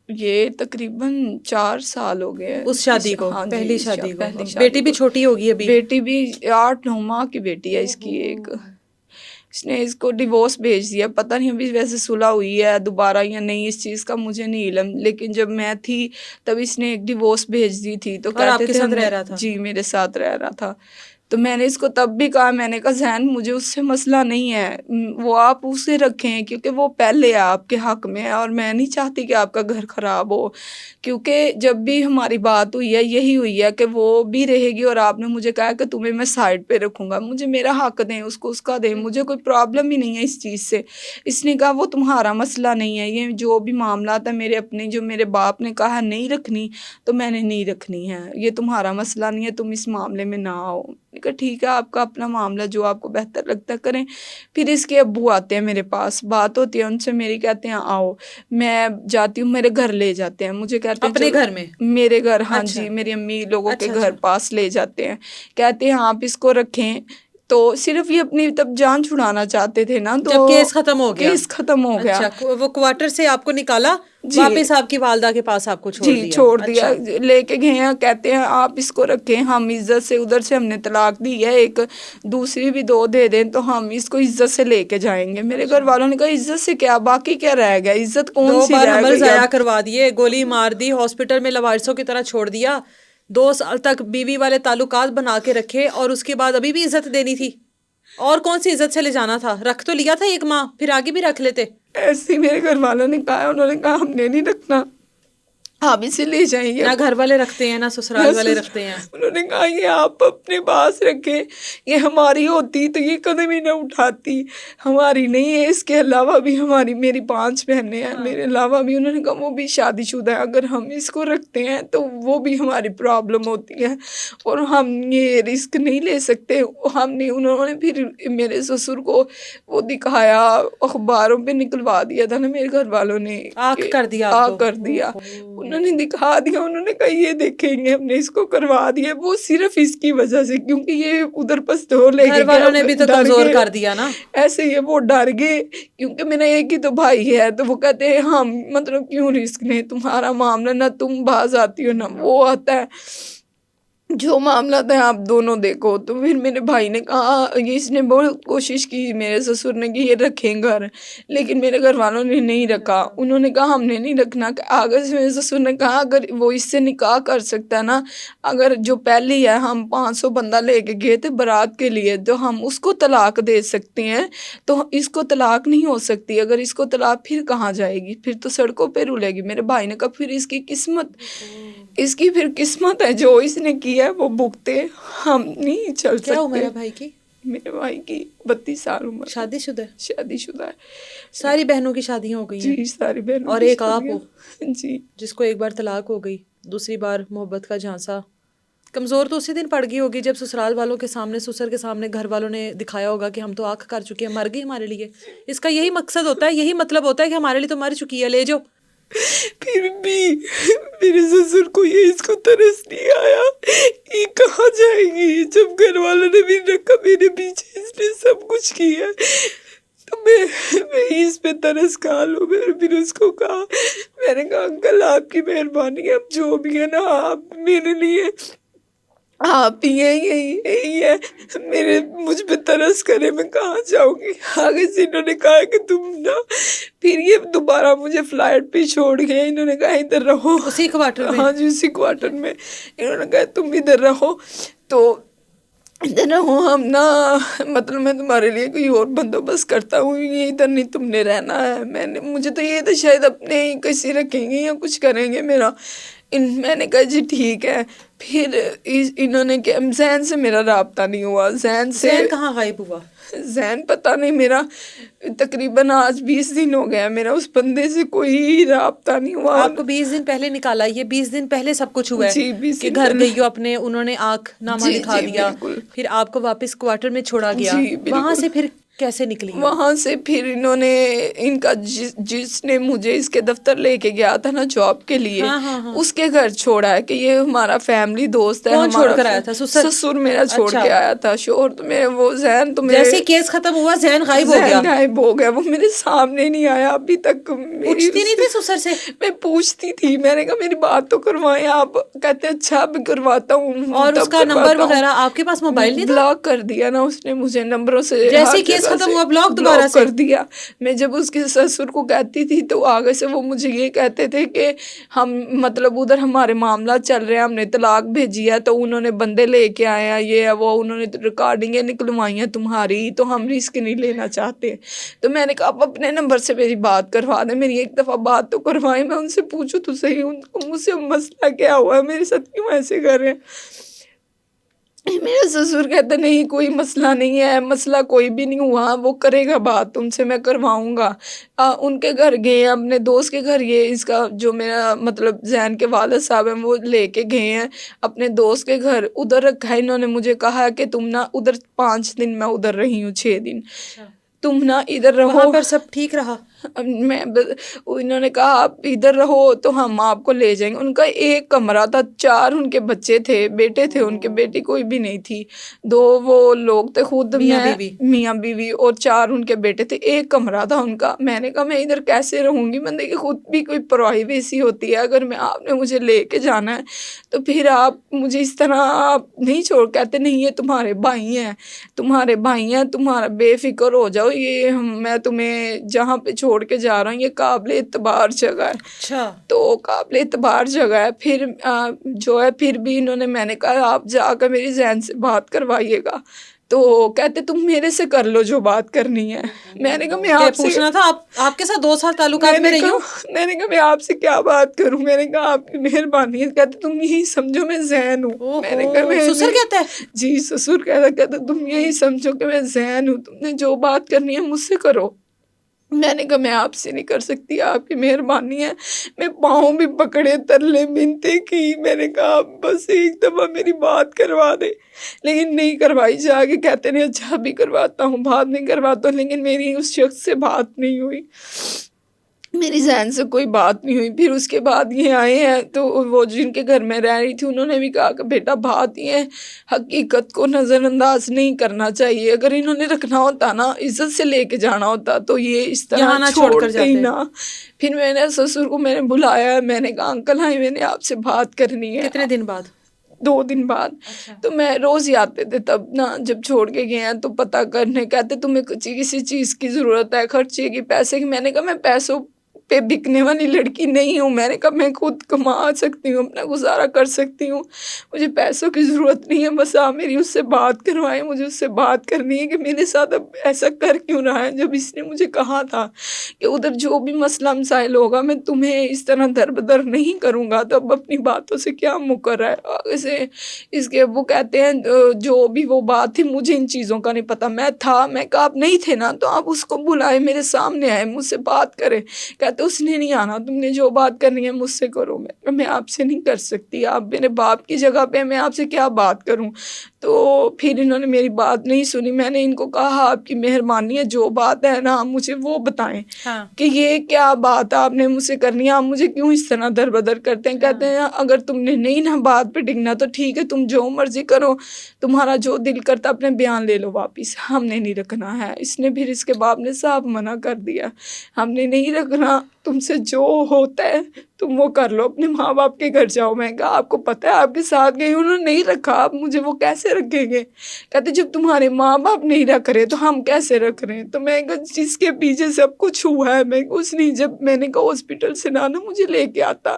یہ تقریباً 4 سال ہو گئے اس شادی کو. ہاں پہلی جی, شادی کو. پہلی شادی بیٹی بھی چھوٹی ہوگی ابھی؟ بیٹی بھی 8-9 ماہ کی بیٹی ہے اس کی ایک. اس نے اس کو ڈیورس بھیج دیا. پتہ نہیں ابھی ویسے صلح ہوئی ہے دوبارہ یا نہیں, اس چیز کا مجھے نہیں علم. لیکن جب میں تھی تب اس نے ایک ڈیورس بھیج دی تھی. تو اور آپ کہتے کے تھے ساتھ رہ رہا تھا؟ جی, میرے ساتھ رہ رہا تھا. تو میں نے اس کو تب بھی کہا، میں نے کہا زین مجھے اس سے مسئلہ نہیں ہے، وہ آپ اسے رکھیں کیونکہ وہ پہلے آپ کے حق میں ہے، اور میں نہیں چاہتی کہ آپ کا گھر خراب ہو، کیونکہ جب بھی ہماری بات ہوئی ہے یہی ہوئی ہے کہ وہ بھی رہے گی، اور آپ نے مجھے کہا کہ تمہیں میں سائڈ پہ رکھوں گا، مجھے میرا حق دیں، اس کو اس کا دیں، مجھے کوئی پرابلم ہی نہیں ہے اس چیز سے۔ اس نے کہا وہ تمہارا مسئلہ نہیں ہے، یہ جو بھی معاملات ہیں میرے اپنے، جو میرے باپ نے کہا نہیں رکھنی تو میں نے نہیں رکھنی ہے، یہ تمہارا مسئلہ نہیں ہے، تم اس معاملے میں نہ آؤ۔ میں نے کہا ٹھیک ہے، آپ کا اپنا معاملہ، جو آپ کو بہتر لگتا ہے کریں۔ پھر اس کے ابو آتے ہیں میرے پاس، بات ہوتی ہے ان سے میری، کہتے ہیں آؤ، میں جاتی ہوں، میرے گھر لے جاتے ہیں مجھے، کہتے ہیں اپنے چلو گھر میں؟ میرے گھر، ہاں اچھا جی، میری امی لوگوں کے اچھا گھر اچھا پاس لے جاتے ہیں، کہتے ہیں آپ اس کو رکھیں۔ تو صرف یہ اپنی تب جان چھڑانا چاہتے تھے نا، تو جب کیس ختم ہو گیا؟ کیس ختم ہو گیا۔ اچھا، وہ کوارٹر سے آپ کو نکالا، جی واپس آپ کی والدہ کے پاس آپ کو چھوڑ جی دیا؟ چھوڑ دیا، اچھا لے کے گئے ہیں، کہتے ہیں آپ اس کو رکھیں، ہم عزت سے، ادھر سے ہم نے طلاق دی ہے، ایک دوسری بھی 2 دے دیں تو ہم اس کو عزت سے لے کے جائیں گے۔ میرے گھر والوں نے کہا عزت سے کیا، باقی کیا رہ گیا، عزت کون 2 سی بار رہ حمل گئی ضائع اب؟ کروا دیے، گولی مار دی، ہاسپٹل میں لوارثوں کی طرح چھوڑ دیا، 2 سال تک بیوی والے تعلقات بنا کے رکھے، اور اس کے بعد ابھی بھی عزت دینی تھی؟ اور کون سی عزت سے لے جانا تھا؟ رکھ تو لیا تھا 1 ماہ، پھر آگے بھی رکھ لیتے۔ ایسے ہی میرے گھر والوں نے کہا، انہوں نے کہا ہم نے نہیں رکھنا، آپ اسے لے جائیں گے۔ نہ گھر والے رکھتے ہیں، نہ سسرال والے رکھتے ہیں۔ انہوں نے کہا یہ آپ اپنے پاس رکھیں، یہ ہماری ہوتی تو یہ قدم ہی نہ اٹھاتی، ہماری نہیں ہے، اس کے علاوہ بھی میری 5 بہنیں ہیں، میرے علاوہ بھی، انہوں نے کہا وہ بھی شادی شدہ ہے، اگر ہم اس کو رکھتے ہیں تو وہ بھی ہماری پرابلم ہوتی ہے، اور ہم یہ رسک نہیں لے سکتے۔ انہوں نے پھر میرے سسر کو وہ دکھایا، اخباروں پہ نکلوا دیا تھا نا میرے گھر والوں نے، آنکھ کر دیا آپ کو؟ کر دیا، انہوں نے دکھا دیا، انہوں نے کہا یہ دیکھیں گے، ہم نے اس کو کروا دیا، وہ صرف اس کی وجہ سے، کیونکہ یہ ادھر پستور لے گھر کے گیا، والوں نے بھی تو ڈر کمزور گئے، کر دیا نا۔ ایسے ہی وہ ڈر گئے، کیونکہ میرا ایک ہی تو بھائی ہے، تو وہ کہتے ہیں ہم مطلب کیوں رسک لیں، تمہارا معاملہ، نہ تم باز آتی ہو نہ وہ آتا ہے، جو معاملہ تھا آپ دونوں دیکھو۔ تو پھر میرے بھائی نے کہا، اس نے بہت کوشش کی، میرے سسر نے کہ یہ رکھیں گھر، لیکن میرے گھر والوں نے نہیں رکھا، انہوں نے کہا ہم نے نہیں رکھنا۔ آگے سے میرے سسر نے کہا اگر وہ اس سے نکاح کر سکتا ہے نا، اگر جو پہلی ہے، ہم 500 بندہ لے کے گئے تھے برات کے لیے، تو ہم اس کو طلاق دے سکتے ہیں، تو اس کو طلاق نہیں ہو سکتی، اگر اس کو طلاق پھر کہاں جائے گی، پھر تو سڑکوں پہ رولے گی۔ میرے بھائی نے کہا پھر اس کی پھر قسمت ہے، جو اس نے کیا ہے وہ بھگتے، ہم نہیں چل کیا عمر سکتے۔ ہے بھائی کی؟ میرے بھائی کی 32 سال عمر ہے، شادی شدہ ہے؟ شادی شدہ ہے۔ ساری بہنوں کی شادیاں ہو گئی ہیں؟ جی ساری بہنوں اور کی ایک آپ شادیاں۔ ہو جی جس کو ایک بار طلاق ہو گئی، دوسری بار محبت کا جھانسا۔ کمزور تو اسی دن پڑ گئی ہوگی جب سسرال والوں کے سامنے، سسر کے سامنے گھر والوں نے دکھایا ہوگا کہ ہم تو آنکھ کر چکے ہیں، مر گئی ہمارے لیے۔ اس کا یہی مقصد ہوتا ہے، یہی مطلب ہوتا ہے کہ ہمارے لیے تو مر چکی ہے، لے جاؤ۔ پھر بھی میرے سسر کو اس کو ترس نہیں آیا، یہ کہاں جائے گی، جب گھر والوں نے بھی رکھا، میرے پیچھے اس نے سب کچھ کیا، تو میں اس پہ ترس کھا لوں۔ میں نے پھر اس کو کہا، میں نے کہا انکل آپ کی مہربانی ہے، اب جو بھی ہے نا آپ میرے لیے، آپ ہی ہیں، یہی ہے، مجھ پہ ترس کرے، میں کہاں جاؤں گی۔ آگے سے انہوں نے کہا کہ تم نا، پھر یہ دوبارہ مجھے فلائٹ پہ چھوڑ گئے، انہوں نے کہا ادھر رہو، اسی کوارٹر میں؟ ہاں جی اسی کوارٹر میں، انہوں نے کہا تم ادھر رہو، تو ادھر رہو، ہم نا مطلب میں تمہارے لیے کوئی اور بندوبست کرتا ہوں، یہ ادھر نہیں تم نے رہنا ہے۔ مجھے تو یہ تھا شاید اپنے ہی کسی رکھیں گے یا کچھ کریں گے میرا، میں نے کہا جی ٹھیک ہے۔ پھر انہوں نے کہ زین سے میرا رابطہ نہیں ہوا، زین کہاں غائب ہوا؟ زین پتہ نہیں، میرا تقریباً آج 20 دن ہو گیا، میرا اس بندے سے کوئی رابطہ نہیں ہوا۔ آپ کو 20 دن پہلے نکالا، یہ 20 دن پہلے سب کچھ ہوا ہے جی 20 کہ دن گھر پہلے، گئی ہو اپنے، انہوں نے آنکھ نامہ جی دکھا جی دیا، بالکل، پھر آپ کو واپس کوارٹر میں چھوڑا گیا، جی وہاں بالکل۔ سے پھر کیسے نکلی ہیں؟ وہاں سے پھر انہوں نے، ان کا جس نے مجھے اس کے دفتر لے کے گیا تھا نا جاب کے لیے، ہاں ہاں ہاں۔ اس کے گھر چھوڑا ہے کہ یہ ہمارا فیملی دوست ہے، کون چھوڑ ہمارا کر آیا تھا؟ سسر؟ سسر میرا چھوڑ اچھا، کے آیا تھا، شوہر تو میرے وہ زین تو میرے جیسے جیسے کیس ختم ہوا ذہن غائب ہو گیا. ذہن غائب ہو گیا, وہ میرے سامنے نہیں آیا ابھی تک. پوچھتی نہیں تھی سسر سے؟ میں پوچھتی تھی, میں نے کہا میری بات تو کروائیں آپ. کہتے اچھا اب کرواتا ہوں. اور اس کا نمبر وغیرہ آپ کے پاس موبائل نہیں تھا؟ بلاک کر دیا نا اس نے مجھے نمبروں سے, جیسے کیس ختم ہوا بلاک دوبارہ سے کر دیا. میں جب اس کے سسر کو کہتی تھی تو آگے سے وہ مجھے یہ کہتے تھے کہ ہم مطلب ادھر ہمارے معاملات چل رہے ہیں, ہم نے طلاق بھیجی ہے تو انہوں نے بندے لے کے آئے ہیں, یہ وہ انہوں نے ریکارڈنگیں نکلوائی ہیں تمہاری, تو ہم رسک نہیں لینا چاہتے. تو میں نے کہا آپ اپنے نمبر سے میری بات کروا دیں, میری ایک دفعہ بات تو کروائیں, میں ان سے پوچھوں تو صحیح ان کو مجھ سے مسئلہ کیا ہوا ہے, میرے ساتھ کیوں ایسے کر رہے ہیں. میرا سسر کہتا نہیں کوئی مسئلہ نہیں ہے, مسئلہ کوئی بھی نہیں ہوا, وہ کرے گا بات ان سے, میں کرواؤں گا. ان کے گھر گئے ہیں, اپنے دوست کے گھر, یہ اس کا جو میرا مطلب زین کے والد صاحب ہیں وہ لے کے گئے ہیں اپنے دوست کے گھر, ادھر رکھا ہے. انہوں نے مجھے کہا کہ تم نا ادھر 5 دن, میں ادھر رہی ہوں 6 دن, تم نا ادھر رہو. وہاں پر سب ٹھیک رہا؟ انہوں نے کہا آپ ادھر رہو تو ہم آپ کو لے جائیں گے. ان کا ایک کمرہ تھا, 4 ان کے بچے تھے, بیٹے تھے ان کے, بیٹی کوئی بھی نہیں تھی, 2 وہ لوگ تھے خود, میاں بیوی, اور 4 ان کے بیٹے تھے, ایک کمرہ تھا ان کا. میں نے کہا میں ادھر کیسے رہوں گی, میں دیکھیں خود بھی کوئی پرائیویسی ہوتی ہے, اگر میں آپ نے مجھے لے کے جانا ہے تو پھر آپ مجھے اس طرح آپ نہیں چھوڑ. کہتے نہیں یہ تمہارے بھائی ہیں, تمہارا بے فکر ہو جاؤ, یہ میں تمہیں جہاں پہ چھوڑ کے جا رہا ہوں یہ قابل اعتبار جگہ ہے. اچھا, تو قابل اعتبار جگہ ہے. پھر جو ہے پھر بھی انہوں نے, میں نے کہا آپ جا کر میری ذہن سے بات کروائیے گا, تو کہتے تم میرے سے کر لو جو بات کرنی ہے. میں نے کہا میں آپ سے پوچھنا تھا, آپ کے ساتھ 2 سال تعلقات میں رہی ہوں. میں نے کہا میں آپ سے کیا بات کروں, میں نے کہا آپ کی مہربانی ہے. کہتے تم یہی سمجھو میں ذہن ہوں. میں نے کہا سسر کہتا ہے؟ جی سسر کہتا تم یہی سمجھو کہ میں ذہن ہوں, تم نے جو بات کرنی ہے مجھ سے کرو. میں نے کہا میں آپ سے نہیں کر سکتی, آپ کی مہربانی ہے. میں پاؤں بھی پکڑے, ترلے منتیں کی, میں نے کہا بس ایک دفعہ میری بات کروا دے, لیکن نہیں کروائی. جا کے کہتے نہیں اچھا بھی کرواتا ہوں, بات نہیں کرواتا ہوں. لیکن میری اس شخص سے بات نہیں ہوئی, میری ذہن سے کوئی بات نہیں ہوئی. پھر اس کے بعد یہ آئے ہیں تو وہ جن کے گھر میں رہ رہی تھی انہوں نے بھی کہا کہ بیٹا بات یہ ہے, حقیقت کو نظر انداز نہیں کرنا چاہیے. اگر انہوں نے رکھنا ہوتا نا, عزت سے لے کے جانا ہوتا تو یہ اس طرح چھوڑتے ہی نا. پھر میں نے سسر کو میں نے بلایا, میں نے کہا انکل آئے, میں نے آپ سے بات کرنی ہے. کتنے دن بعد؟ 2 دن بعد. تو میں روز ہی آتے تھے تب نا, جب چھوڑ کے گئے ہیں تو پتہ کرنے. کہتے تمہیں کسی چیز کی ضرورت ہے, خرچے کی, پیسے کی. میں نے کہا میں پیسوں پہ بکنے والی لڑکی نہیں ہوں. میں نے کہا میں خود کما سکتی ہوں, اپنا گزارا کر سکتی ہوں, مجھے پیسوں کی ضرورت نہیں ہے. بس آپ میری اس سے بات کروائیں, مجھے اس سے بات کرنی ہے کہ میرے ساتھ اب ایسا کر کیوں رہا ہے. جب اس نے مجھے کہا تھا کہ ادھر جو بھی مسئلہ مسائل ہوگا میں تمہیں اس طرح در بدر نہیں کروں گا, تو اب اپنی باتوں سے کیا مکر ہے. اسے اس کے ابو کہتے ہیں جو بھی وہ بات تھی مجھے ان چیزوں کا نہیں پتا, میں تھا. میں کہا آپ نہیں تھے نا, تو آپ اس کو بلائے, میرے سامنے آئے, مجھ سے بات کرے. کہتے اس نے نہیں آنا, تم نے جو بات کرنی ہے مجھ سے کرو. میں آپ سے نہیں کر سکتی, آپ میرے باپ کی جگہ پہ, میں آپ سے کیا بات کروں. تو پھر انہوں نے میری بات نہیں سنی. میں نے ان کو کہا آپ کی مہربانی ہے, جو بات ہے نا مجھے وہ بتائیں کہ یہ کیا بات آپ نے مجھ سے کرنی ہے, آپ مجھے کیوں اس طرح در بدر کرتے ہیں. کہتے ہیں اگر تم نے نہیں نا بات پہ ٹکنا تو ٹھیک ہے, تم جو مرضی کرو, تمہارا جو دل کرتا اپنے بیان لے لو واپس, ہم نے نہیں رکھنا ہے. اس نے پھر اس کے باپ نے صاحب منع کر دیا, ہم نے نہیں رکھنا, تم سے جو ہوتا ہے تم وہ کر لو, اپنے ماں باپ کے گھر جاؤ. میں کہا آپ کو پتہ ہے آپ کے ساتھ گئی, انہوں نے نہیں رکھا, آپ مجھے وہ کیسے رکھیں گے. کہتے جب تمہارے ماں باپ نہیں رکھ رہے تو ہم کیسے رکھ رہے ہیں. تو میں کہا جس کے پیچھے سب کچھ ہوا ہے, میں کچھ نہیں. جب میں نے کہا ہاسپٹل سے نا مجھے لے کے آتا,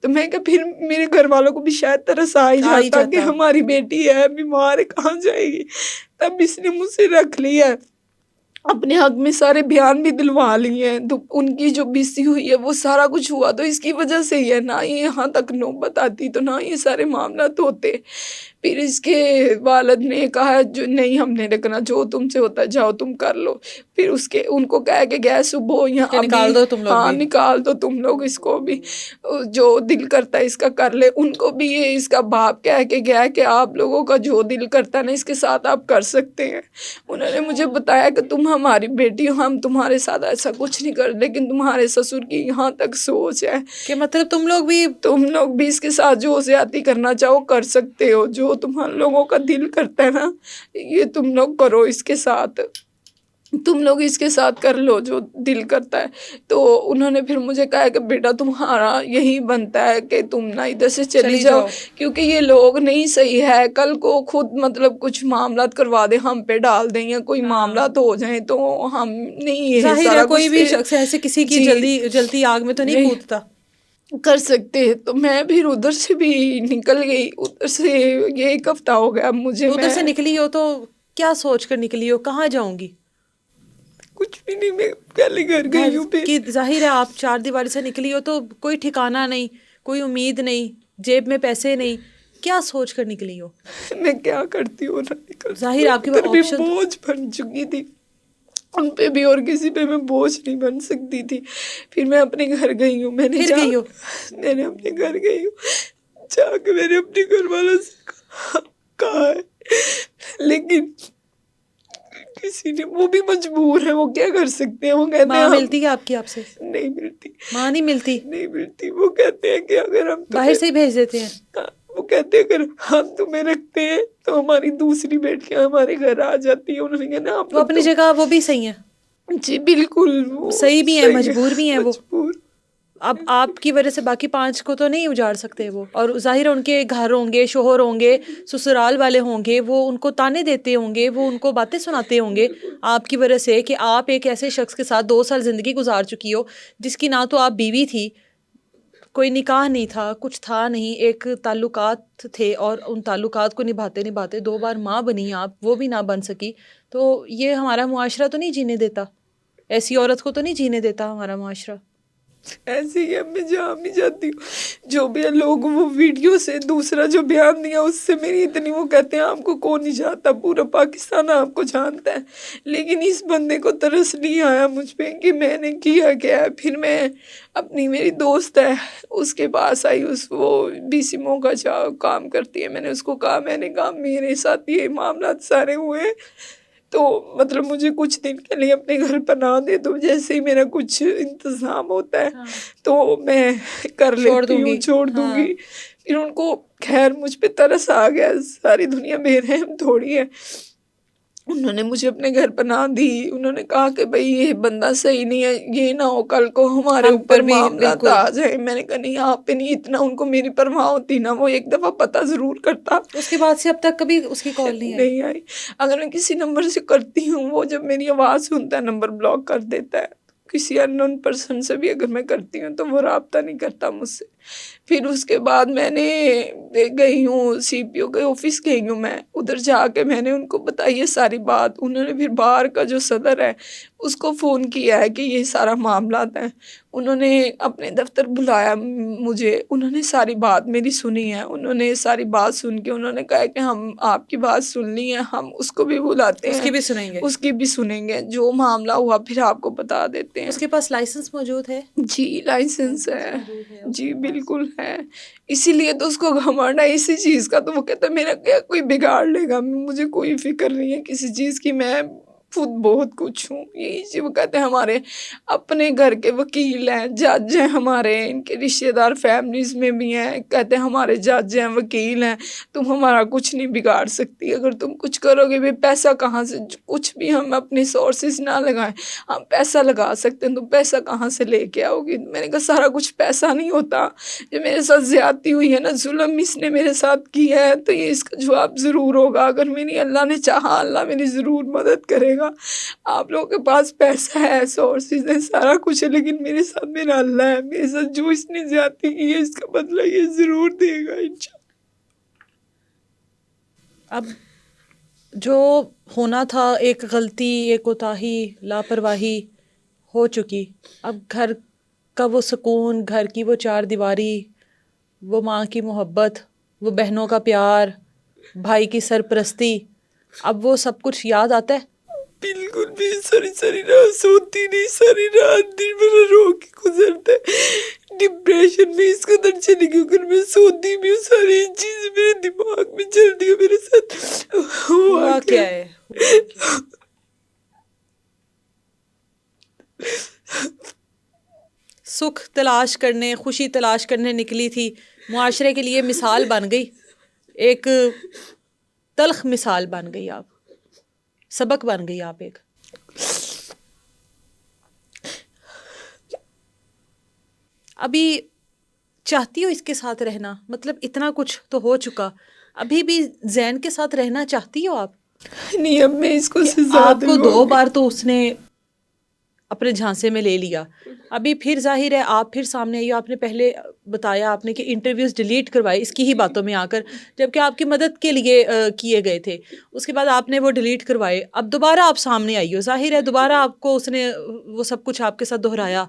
تو میں کہا پھر میرے گھر والوں کو بھی شاید ترس آ ہی جاتا کہ ہماری بیٹی ہے بیمار ہے, کہاں جائے گی. تب اس نے مجھ سے رکھ لیا, اپنے حق میں سارے بیان بھی دلوا لیے ہیں. تو ان کی جو بیسی ہوئی ہے وہ سارا کچھ ہوا تو اس کی وجہ سے ہی ہے, نہ یہ یہاں تک نوبت آتی تو نہ یہ سارے معاملات ہوتے. پھر اس کے والد نے کہا جو نہیں ہم نے رکھنا, جو تم سے ہوتا جاؤ تم کر لو. پھر ان کو کہہ کے گئے صبح یہاں نکال دو تم لوگ, ہاں نکال دو تم لوگ, اس کو بھی جو دل کرتا ہے اس کا کر لے. ان کو بھی یہ اس کا باپ کہہ کے گیا کہ آپ لوگوں کا جو دل کرتا ہے نا اس کے ساتھ آپ کر سکتے ہیں. انہوں نے مجھے بتایا کہ تمہارے ہماری بیٹی ہو، ہم تمہارے ساتھ ایسا کچھ نہیں کر، لیکن تمہارے سسر کی یہاں تک سوچ ہے کہ مطلب تم لوگ بھی اس کے ساتھ جو زیادتی کرنا چاہو کر سکتے ہو، جو تمہارے لوگوں کا دل کرتا ہے نا یہ تم لوگ کرو، اس کے ساتھ تم لوگ اس کے ساتھ کر لو جو دل کرتا ہے۔ تو انہوں نے پھر مجھے کہا کہ بیٹا تمہارا یہی بنتا ہے کہ تم نہ ادھر سے چلی جاؤ، کیونکہ یہ لوگ نہیں صحیح ہے، کل کو خود مطلب کچھ معاملات کروا دے، ہم پہ ڈال دیں یا کوئی معاملات ہو جائیں تو ہم نہیں یہ ظاہر ہے سارا کوئی بھی کچھ شخص ایسے کسی کی جلتی آگ میں تو نہیں کودتا کر سکتے۔ تو میں پھر ادھر سے بھی نکل گئی، ادھر سے یہ ایک ہفتہ ہو گیا مجھے، ادھر سے نکلی ہو تو کیا سوچ کر نکلی ہو، کہاں جاؤں گی؟ کچھ بھی نہیں، میں پہلے گھر گئی ہوں پھر ظاہر ہے آپ چار دیواری سے نکلی ہو تو کوئی ٹھکانہ نہیں، کوئی امید نہیں، جیب میں پیسے نہیں، کیا سوچ کر نکلی ہو؟ میں کیا کرتی ہوں نہ نکلتی، ظاہر آپ کے ادھر بھی آپشن بوجھ بن چکی تھی ان پہ بھی، اور کسی پہ میں بوجھ نہیں بن سکتی تھی۔ پھر میں اپنے گھر گئی ہوں، میں نے اپنے گھر گئی ہوں، جا کے میں نے اپنے گھر والوں سے کہا ہے، لیکن کسی نے، وہ بھی مجبور ہے، وہ کیا کر سکتے ہیں، وہ کہتے ہیں ماں ملتی ہے آپ کی آپ سے؟ نہیں ملتی، ماں نہیں ملتی، وہ کہتے ہیں کہ اگر ہم باہر سے ہی بھیج دیتے ہیں، وہ کہتے ہیں اگر ہم تمہیں رکھتے ہیں تو ہماری دوسری بیٹیاں ہمارے گھر آ جاتی ہیں، انہوں نے کہا وہ اپنی جگہ وہ بھی صحیح ہیں، جی بالکل صحیح بھی ہیں، مجبور بھی ہیں، وہ مجبور۔ اب آپ کی وجہ سے باقی 5 کو تو نہیں اجاڑ سکتے وہ، اور ظاہر ان کے گھر ہوں گے، شوہر ہوں گے، سسرال والے ہوں گے، وہ ان کو تانے دیتے ہوں گے، وہ ان کو باتیں سناتے ہوں گے آپ کی وجہ سے، کہ آپ ایک ایسے شخص کے ساتھ 2 سال زندگی گزار چکی ہو جس کی نہ تو آپ بیوی تھی، کوئی نکاح نہیں تھا، کچھ تھا نہیں، ایک تعلقات تھے، اور ان تعلقات کو نبھاتے 2 بار ماں بنی آپ، وہ بھی نہ بن سکی، تو یہ ہمارا معاشرہ تو نہیں جینے دیتا، ایسی عورت کو تو نہیں جینے دیتا ہمارا معاشرہ۔ ایسے ہی اب میں جہاں بھی جاتی ہوں، جو بھی لوگ وہ ویڈیو سے دوسرا جو بیان دیا اس سے میری اتنی، وہ کہتے ہیں آپ کو کون نہیں جانتا، پورا پاکستان آپ کو جانتا ہے، لیکن اس بندے کو ترس نہیں آیا مجھ پہ کہ میں نے کیا ہے۔ پھر میں اپنی، میری دوست ہے اس کے پاس آئی، وہ BCMO کا کام کرتی ہے، میں نے اس کو کہا، میں نے کہا میرے ساتھ یہ معاملات سارے ہوئے، تو مطلب مجھے کچھ دن کے لیے اپنے گھر پناہ دے دو، جیسے ہی میرا کچھ انتظام ہوتا ہے تو میں کر لیتی ہوں، چھوڑ دوں گی۔ پھر ان کو خیر مجھ پہ ترس آ گیا، ساری دنیا بے رحم تھوڑی ہے، انہوں نے مجھے اپنے گھر پناہ دی، انہوں نے کہا کہ بھئی یہ بندہ صحیح نہیں ہے، یہ نہ ہو کل کو ہمارے اوپر معاملات آ جائیں۔ میں نے کہا نہیں، آپ پہ نہیں، اتنا ان کو میری پرواہ ہوتی نا، وہ ایک دفعہ پتہ ضرور کرتا۔ اس کے بعد سے اب تک کبھی اس کی کال نہیں آئی۔ اگر میں کسی نمبر سے کرتی ہوں، وہ جب میری آواز سنتا ہے نمبر بلاک کر دیتا ہے، کسی اننون پرسن سے بھی اگر میں کرتی ہوں تو وہ رابطہ نہیں کرتا مجھ سے۔ پھر اس کے بعد میں نے گئی ہوں CPO کے آفس گئی ہوں، میں ادھر جا کے میں نے ان کو بتائی ہے ساری بات، انہوں نے پھر باہر کا جو صدر ہے اس کو فون کیا ہے کہ یہ سارا معاملات ہیں، انہوں نے اپنے دفتر بلایا مجھے، انہوں نے ساری بات میری سنی ہے، انہوں نے ساری بات سن کے انہوں نے کہا کہ ہم آپ کی بات سن لی ہے، ہم اس کو بھی بلاتے ہیں، اس کی بھی سنیں گے، جو معاملہ ہوا پھر آپ کو بتا دیتے ہیں۔ اس کے پاس لائسنس موجود ہے؟ جی لائسنس ہے، جی بالکل ہے، اسی لیے تو اس کو گھمنڈ ہے اسی چیز کا، تو وہ کہتا ہے میرا کیا کوئی بگاڑ لے گا، مجھے کوئی فکر نہیں ہے کسی چیز کی، میں خود بہت کچھ ہوں، یہی چیز وہ کہتے ہیں۔ ہمارے اپنے گھر کے وکیل ہیں، جج ہیں، ہمارے ان کے رشتے دار فیملیز میں بھی ہیں، کہتے ہیں ہمارے جج ہیں، وکیل ہیں، تم ہمارا کچھ نہیں بگاڑ سکتی، اگر تم کچھ کرو گے بھی پیسہ کہاں سے، کچھ بھی ہم اپنے سورسز نہ لگائیں، ہم پیسہ لگا سکتے ہیں، تم پیسہ کہاں سے لے کے آؤ گی؟ میں نے کہا سارا کچھ پیسہ نہیں ہوتا، جو میرے ساتھ زیادتی ہوئی ہے نا، ظلم اس نے میرے ساتھ کی ہے، تو یہ اس کا جواب ضرور ہوگا، اگر میری اللہ نے چاہا اللہ میری ضرور مدد کرے گا۔ آپ لوگوں کے پاس پیسہ ہے، سورسز ہے، سارا کچھ ہے، لیکن میرے ساتھ میرا اللہ ہے، میرے ساتھ جو اس نے زیادتی کی ہے اس کا بدلہ یہ ضرور دے گا انشاءاللہ۔ اب جو ہونا تھا، ایک غلطی، ایک کوتاہی، لاپرواہی ہو چکی، اب گھر کا وہ سکون، گھر کی وہ 4 دیواری، وہ ماں کی محبت، وہ بہنوں کا پیار، بھائی کی سرپرستی، اب وہ سب کچھ یاد آتا ہے؟ بالکل بھی، ساری رات سوتی نہیں، ساری رات دن میرا رو کے گزرتا ہے، ڈپریشن میں اس قدر چلی گئی، اگر میں سوتی بھی ہوں ساری چیزیں میرے دماغ میں چلتی ہیں، میرے ساتھ ہوا کیا ہے؟ تلاش کرنے، خوشی تلاش کرنے نکلی تھی، معاشرے کے لیے مثال بن گئی، ایک تلخ مثال بن گئی، آپ سبق بن گئی آپ ایک. ابھی چاہتی ہو اس کے ساتھ رہنا؟ مطلب اتنا کچھ تو ہو چکا، ابھی بھی زین کے ساتھ رہنا چاہتی ہو آپ؟ نہیں، اب میں اس کو سزا آپ کو 2 دلواؤں گی. بار تو اس نے اپنے جھانسے میں لے لیا، ابھی پھر ظاہر ہے آپ پھر سامنے آئی ہو. آپ نے پہلے بتایا آپ نے کہ انٹرویوز ڈیلیٹ کروائے اس کی ہی باتوں میں آ کر، جبکہ آپ کی مدد کے لیے کیے گئے تھے. اس کے بعد آپ نے وہ ڈیلیٹ کروائے، اب دوبارہ آپ سامنے آئی ہو، ظاہر ہے دوبارہ آپ کو اس نے وہ سب کچھ آپ کے ساتھ دہرایا،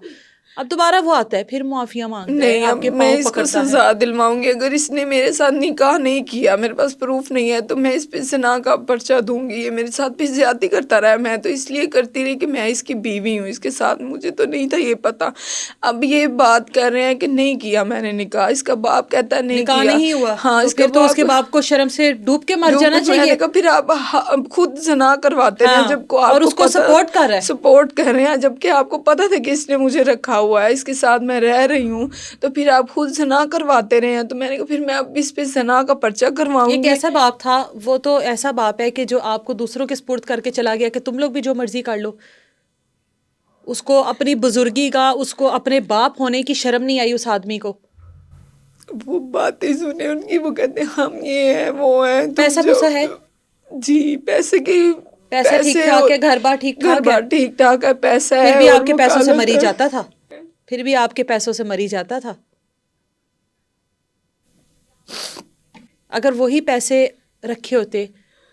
اب دوبارہ وہ آتا ہے، پھر معافیاں مانگتا ہے، نہیں، اب آپ کے میں پاؤں اس کو پکڑتا ہے. سزا دلواؤں گی. اگر اس نے میرے ساتھ نکاح نہیں کیا، میرے پاس پروف نہیں ہے، تو میں اس پہ زنا کا پرچہ دوں گی. یہ میرے ساتھ بھی زیادتی کرتا رہا ہے، میں تو اس لیے کرتی رہی کہ میں اس کی بیوی ہوں. اس کے ساتھ مجھے تو نہیں تھا یہ پتا. اب یہ بات کر رہے ہیں کہ نہیں کیا میں نے نکاح، اس کا باپ کہتا ہے نہیں نکاح کیا. نہیں ہوا ہاں، تو اس کا پھر تو اس کے باپ کو شرم سے ڈوب کے مر جانا میں چاہیے. نے کہا پھر آپ خود زنا کرواتے رہے ہاں، جب کو اور آپ کو اس کو پتا، سپورٹ کر رہا ہے. سپورٹ کر رہے ہیں جبکہ آپ کو پتا تھا کہ اس نے مجھے رکھا ہوا ہے، اس کے ساتھ میں رہ رہی ہوں، تو پھر آپ خود زنا کرواتے رہے ہیں. تو میں نے کہا پھر میں اب اس پہ زنا کا پرچہ کرواؤں ایک گی. ایسا باپ تھا، وہ تو ایسا باپ ہے کہ جو آپ کو دوسروں کے سپرد کر کے چلا گیا کہ تم لوگ بھی جو مرضی کر لو. اس کو اپنی بزرگی کا، اس کو اپنے باپ ہونے کی شرم نہیں آئی اس آدمی کو. وہ باتیں سنے ان کی، وہ کہتے ہیں ہم یہ ہیں وہ ہیں، تم پیسہ جو. پوسا ہے، جی، پیسے کی، پیسہ ٹھیک پیسے ٹھاک اور ہے، گھر بار ٹھیک گھر ٹھاک ہے، بار ٹھیک ٹھاک ہے، پیسہ پھر ہے بھی اور آپ کے پیسوں سے وکالت مری ہے. جاتا تھا، پھر بھی آپ کے پیسوں سے مری جاتا تھا. اگر وہی پیسے رکھے ہوتے،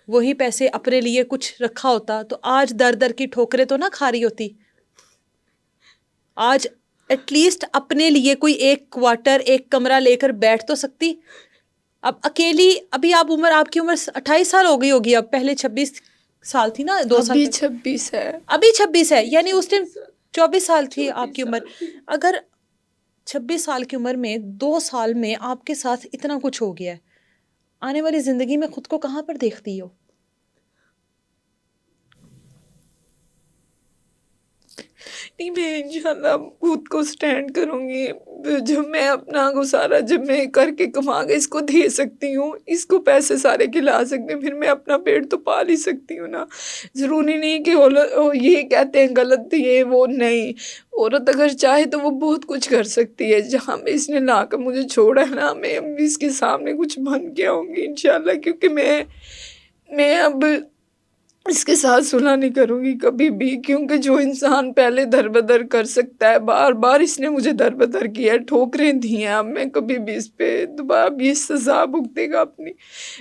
وہی پیسے اپنے لیے کچھ رکھا ہوتا تو آج در در کی ٹھوکریں تو نہ کھا رہی ہوتی. آج ایٹ لیسٹ اپنے لیے کوئی ایک کوارٹر، ایک کمرہ لے کر بیٹھ تو سکتی. اب اکیلی، ابھی آپ کی عمر 28 سال ہو گئی ہوگی، اب پہلے 26 سال تھی نا، 2 سال ابھی پہلے 26 ہے. ابھی 26 ہے، یعنی اس ٹائم 24 سال تھی آپ کی عمر. اگر 26 سال کی عمر میں 2 سال میں آپ کے ساتھ اتنا کچھ ہو گیا ہے، آنے والی زندگی میں خود کو کہاں پر دیکھتی ہو؟ نہیں، میں انشاءاللہ خود کو سٹینڈ کروں گی. جب میں اپنا گزارا، جب میں کر کے کما کے اس کو دے سکتی ہوں، اس کو پیسے سارے کھلا سکتی ہوں، پھر میں اپنا پیٹ تو پال ہی سکتی ہوں نا. ضروری نہیں کہ یہ کہتے ہیں غلط یہ وہ، نہیں. عورت اگر چاہے تو وہ بہت کچھ کر سکتی ہے. جہاں پہ اس نے لا کر مجھے چھوڑا ہے نا، میں اب اس کے سامنے کچھ بن کے آؤں گی انشاءاللہ. کیونکہ میں اب اس کے ساتھ صلح نہیں کروں گی کبھی بھی. کیونکہ جو انسان پہلے در بدر کر سکتا ہے، بار بار اس نے مجھے در بدر کیا ہے، ٹھوکریں دی ہیں. اب میں کبھی بھی اس پہ دوبارہ بھی سزا بھگتے گا اپنی.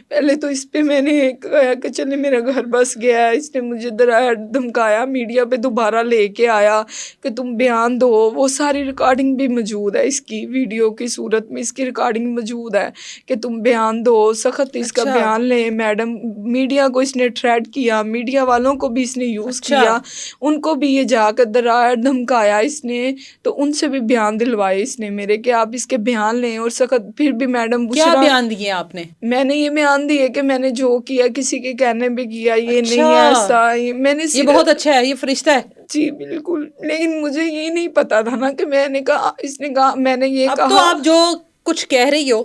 پہلے تو اس پہ میں نے کہا کہ چلے میرا گھر بس گیا ہے، اس نے مجھے ڈرایا دھمکایا، میڈیا پہ دوبارہ لے کے آیا کہ تم بیان دو. وہ ساری ریکارڈنگ بھی موجود ہے، اس کی ویڈیو کی صورت میں اس کی ریکارڈنگ موجود ہے کہ تم بیان دو، سخت اس کا اچھا بیان لیں. میڈم، میڈیا کو اس نے تھریٹ کیا، میڈیا والوں کو بھی اس نے یوز اچھا، کیا، ان کو بھی یہ جا کر ڈرایا دھمکایا اس نے. تو ان سے بھی بیان دلوائے اس نے میرے کہ آپ اس کے بیان لیں اور سخت. پھر بھی میڈم کیا بشرا، بیان دیے آپ نے؟ میں نے یہ بیان دیے کہ میں نے جو کیا کسی کے کہنے پہ کیا، یہ اچھا، نہیں ایسا. میں نے یہ بہت اچھا ہے، یہ فرشتہ ہے. جی بالکل. لیکن مجھے یہ نہیں پتا تھا نا کہ میں نے کہا، اس نے کہا، میں نے یہ اب تو کہا. آپ جو کچھ کہہ رہی ہو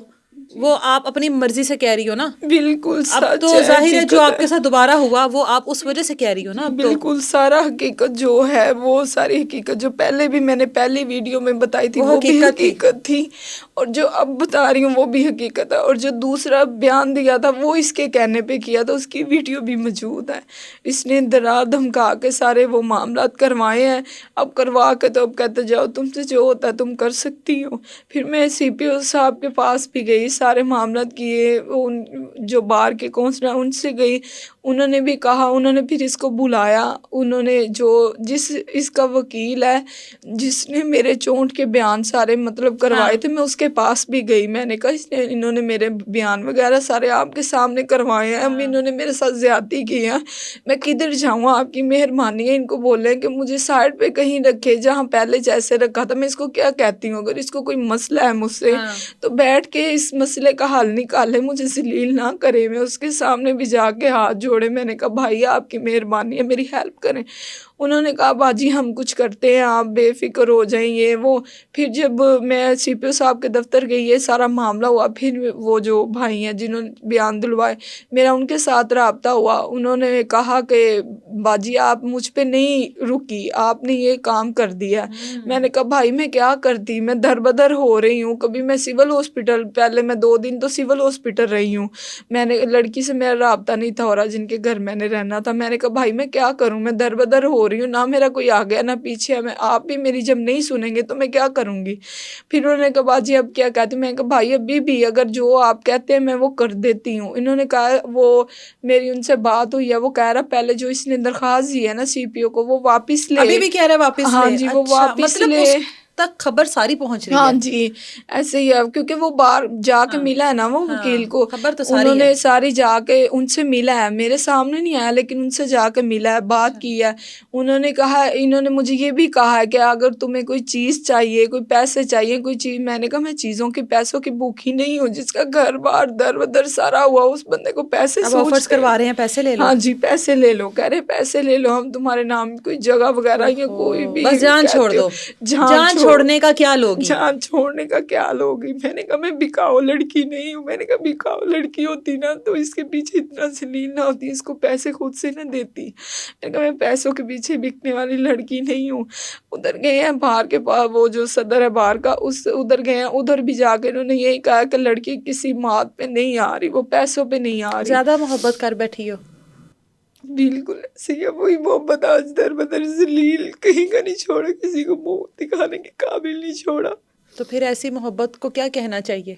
وہ آپ اپنی مرضی سے کہہ رہی ہو نا. بالکل اب سچ تو ہے، ظاہر ہے جو حقیقت آپ ہے. کے ساتھ دوبارہ ہوا وہ آپ اس وجہ سے کہہ رہی ہو نا. جی اب تو بالکل، سارا حقیقت جو ہے وہ ساری حقیقت جو پہلے بھی میں نے پہلی ویڈیو میں بتائی تھی وہ بھی حقیقت تھی، اور جو اب بتا رہی ہوں وہ بھی حقیقت ہے. اور جو دوسرا بیان دیا تھا وہ اس کے کہنے پہ کیا تھا، اس کی ویڈیو بھی موجود ہے. اس نے ڈرا دھمکا کے سارے وہ معاملات کروائے ہیں. اب کروا کے تو اب کہتے جاؤ تم سے جو ہوتا ہے تم کر سکتی ہو. پھر میں سی پی او صاحب کے پاس بھی گئی، سارے معاملات کیے، جو بار کے کونسلر ان سے گئی، انہوں نے بھی کہا. انہوں نے پھر اس کو بلایا، انہوں نے اس کا وکیل ہے جس نے میرے چونٹ کے بیان سارے مطلب ہاں، کروائے تھے، میں اس کے پاس بھی گئی، میں نے کہا انہوں نے میرے بیان وغیرہ سارے آپ کے سامنے کروائے ہیں، امی انہوں نے میرے ساتھ زیادتی کی ہے، میں کدھر جاؤں، آپ کی مہربانی ہے، ان کو بولیں کہ مجھے سائڈ پہ کہیں رکھے جہاں پہلے جیسے رکھا تھا. میں اس کو کیا کہتی ہوں، اگر اس کو کوئی مسئلہ ہے مجھ سے تو بیٹھ کے اس مسئلے کا حل نکالے، مجھے ذلیل نہ کرے. میں اس کے سامنے بھی جا کے ہاتھ جوڑے، میں نے کہا بھائی آپ کی مہربانی ہے، میری ہیلپ کریں. انہوں نے کہا باجی ہم کچھ کرتے ہیں، آپ بے فکر ہو جائیں یہ وہ. پھر جب میں سی پی او صاحب کے دفتر گئی، یہ سارا معاملہ ہوا، پھر وہ جو بھائی ہیں جنہوں نے بیان دلوائے، میرا ان کے ساتھ رابطہ ہوا. انہوں نے کہا کہ باجی آپ مجھ پہ نہیں رکی، آپ نے یہ کام کر دیا. میں نے کہا بھائی میں کیا کرتی، میں در بدر ہو رہی ہوں. کبھی میں سول ہاسپٹل، پہلے میں 2 دن تو سول ہاسپٹل رہی ہوں. میں نے لڑکی سے میرا رابطہ نہیں تھا ہو رہا جن کے گھر میں نے رہنا تھا. میں نے کہا بھائی میں کیا کروں، میں در بدر ہو رہی ہوں، نہ میرا کوئی آگے نہ پیچھے ہے، میں آپ بھی میری جب نہیں سنیں گے تو میں کیا کروں گی. پھر انہوں نے کہا باجی اب کیا کہتی. میں نے کہا بھائی ابھی بھی اگر جو آپ کہتے ہیں میں وہ کر دیتی ہوں. انہوں نے کہا وہ میری ان سے بات ہوئی ہے، وہ کہہ رہا پہلے جو اس نے درخواست دی ہے نا سی پی او کو وہ واپس لے. ابھی بھی کہہ رہا ہے واپس لے؟ ہاں جی وہ اچھا، واپس مطلب لے. اس تک خبر ساری پہنچ رہی ہے. ہاں جی ایسے ہی ہے، کیونکہ وہ باہر جا کے ملا ہے نا وہ وکیل کو، خبر تو ساری انہوں ہے. نے ساری جا کے ان سے ملا ہے، میرے سامنے نہیں آیا لیکن ان سے جا کے ملا ہے، بات کی ہے. انہوں نے کہا، انہوں نے مجھے یہ بھی کہا ہے کہ اگر تمہیں کوئی چیز چاہیے، کوئی پیسے چاہیے، کوئی چیز. میں نے کہا میں چیزوں کی پیسوں کی بھوکی نہیں ہوں، جس کا گھر بار در بدر سارا ہوا اس بندے کو پیسے اب آفرز سوچتے کروا رہے ہیں پیسے لے لو. ہاں جی پیسے لے لو، کہہ رہے پیسے لے لو، ہم تمہارے نام کوئی جگہ وغیرہ یا کوئی بھی بس جان چھوڑ کہتے ہو، دو، جان چھوڑنے کا کیا لوگی. جان چھوڑنے کا کیا لوگی. میں نے کہا میں بکاؤ لڑکی نہیں ہوں. میں نے کہا بکاؤ لڑکی ہوتی نا تو اس کے پیچھے اتنا ذلیل نہ ہوتی، اس کو پیسے خود سے نہ دیتی. میں نے کہا میں پیسوں کے پیچھے بکنے والی لڑکی نہیں ہوں. ادھر گئے ہیں باہر کے پاس، وہ جو صدر ہے باہر کا، اس ادھر گئے ہیں، ادھر بھی جا کے انہوں نے یہی کہا کہ لڑکی کسی مات پہ نہیں آ رہی، وہ پیسوں پہ نہیں آ رہی. زیادہ محبت کر بیٹھی ہو. بالکل ایسے ہی ہے، وہی محبت آج در بدر ذلیل کہیں کا نہیں چھوڑا، کسی کو منہ دکھانے کے قابل نہیں چھوڑا. تو پھر ایسی محبت کو کیا کہنا چاہیے؟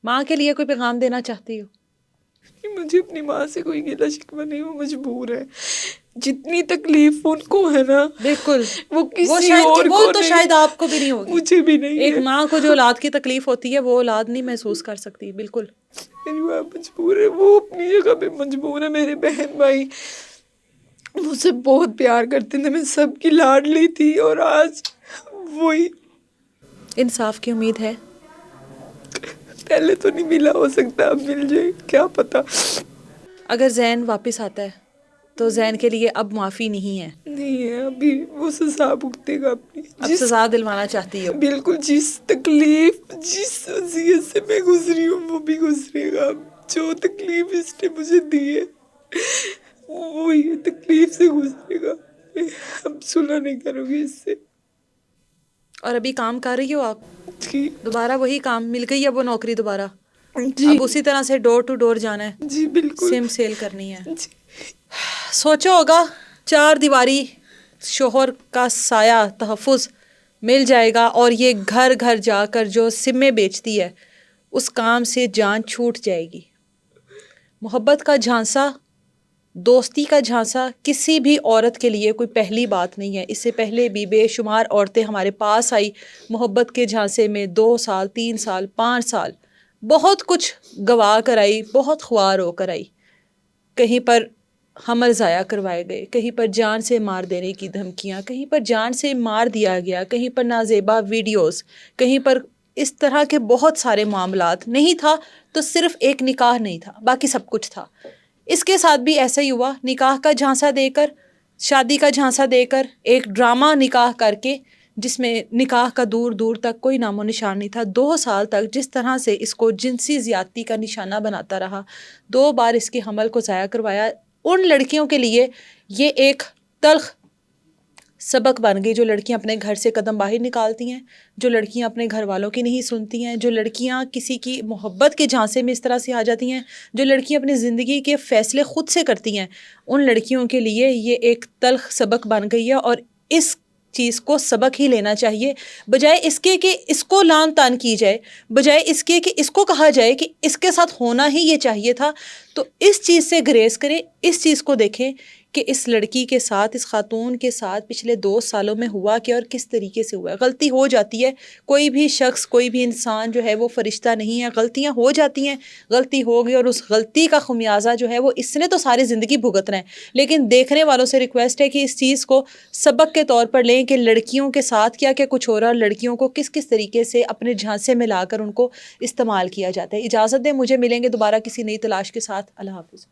ماں کے لیے کوئی پیغام دینا چاہتی ہو؟ مجھے اپنی ماں سے کوئی گلہ شکوہ نہیں، وہ مجبور ہے. جتنی تکلیف ان کو ہے نا بالکل وہ کسی اور وہ کو تو نہیں، شاید آپ کو بھی نہیں ہوگی. مجھے بھی نہیں ایک ہے. ماں کو جو اولاد کی تکلیف ہوتی ہے وہ اولاد نہیں محسوس کر سکتی. بالکل میری ماں مجبور ہے، وہ اپنی جگہ پہ مجبور ہے. میرے بہن بھائی مجھ سے بہت پیار کرتے تھے، میں سب کی لاڈلی تھی، اور آج وہی. انصاف کی امید ہے؟ پہلے تو نہیں ملا، ہو سکتا اب مل جائے، کیا پتا. اگر زین واپس آتا ہے تو زین کے لیے اب معافی نہیں ہے؟ نہیں ہے، ابھی وہ سزا بھگتے گا اپنی. اب سزا دلوانا چاہتی ہو؟ بالکل، جس تکلیف جس اذیت سے میں گزری ہوں وہ بھی گزرے گا. جو تکلیف اس نے مجھے دی ہے وہ یہ تکلیف سے گزرے گا. اب صلح نہیں کروں گی اس سے. اور ابھی کام کر رہی ہو آپ؟ جی دوبارہ وہی کام مل گئی ہے، وہ نوکری دوبارہ؟ جی اب اسی طرح سے ڈور ٹو ڈور جانا ہے، جی بالکل. سم سیل کرنی ہے. جی سوچا ہوگا 4 دیواری، شوہر کا سایہ، تحفظ مل جائے گا، اور یہ گھر گھر جا کر جو سمیں بیچتی ہے اس کام سے جان چھوٹ جائے گی. محبت کا جھانسا، دوستی کا جھانسا کسی بھی عورت کے لیے کوئی پہلی بات نہیں ہے. اس سے پہلے بھی بے شمار عورتیں ہمارے پاس آئی محبت کے جھانسے میں، 2 سال 3 سال 5 سال بہت کچھ گوا کر آئی، بہت خوار ہو کر آئی. کہیں پر حمل ضائع کروائے گئے، کہیں پر جان سے مار دینے کی دھمکیاں، کہیں پر جان سے مار دیا گیا، کہیں پر نازیبا ویڈیوز، کہیں پر اس طرح کے بہت سارے معاملات. نہیں تھا تو صرف ایک نکاح نہیں تھا، باقی سب کچھ تھا. اس کے ساتھ بھی ایسا ہی ہوا، نکاح کا جھانسا دے کر، شادی کا جھانسا دے کر، ایک ڈرامہ نکاح کر کے جس میں نکاح کا دور دور تک کوئی نام و نشان نہیں تھا. 2 سال تک جس طرح سے اس کو جنسی زیادتی کا نشانہ بناتا رہا، 2 بار اس کے حمل کو ضائع کروایا. ان لڑکیوں کے لیے یہ ایک تلخ سبق بن گئی، جو لڑکیاں اپنے گھر سے قدم باہر نکالتی ہیں، جو لڑکیاں اپنے گھر والوں کی نہیں سنتی ہیں، جو لڑکیاں کسی کی محبت کے جھانسے میں اس طرح سے آ جاتی ہیں، جو لڑکیاں اپنی زندگی کے فیصلے خود سے کرتی ہیں. ان لڑکیوں کے لیے یہ ایک تلخ سبق بن گئی ہے، اور اس چیز کو سبق ہی لینا چاہیے، بجائے اس کے کہ اس کو لعن طعن کی جائے، بجائے اس کے کہ اس کو کہا جائے کہ اس کے ساتھ ہونا ہی یہ چاہیے تھا. تو تو اس چیز سے گریز کریں، اس چیز کو دیکھیں کہ اس لڑکی کے ساتھ، اس خاتون کے ساتھ پچھلے 2 سالوں میں ہوا کیا اور کس طریقے سے ہوا ہے۔ غلطی ہو جاتی ہے، کوئی بھی شخص، کوئی بھی انسان جو ہے وہ فرشتہ نہیں ہے، غلطیاں ہو جاتی ہیں، غلطی ہو گئی اور اس غلطی کا خمیازہ جو ہے وہ اس نے تو ساری زندگی بھگتنا ہے، لیکن دیکھنے والوں سے ریکویسٹ ہے کہ اس چیز کو سبق کے طور پر لیں کہ لڑکیوں کے ساتھ کیا کیا کچھ ہو رہا ہے اور لڑکیوں کو کس کس طریقے سے اپنے جھانسے میں لا کر ان کو استعمال کیا جاتا ہے۔ اجازت دیں، مجھے ملیں گے دوبارہ کسی نئی تلاش کے ساتھ۔ اللہ حافظ۔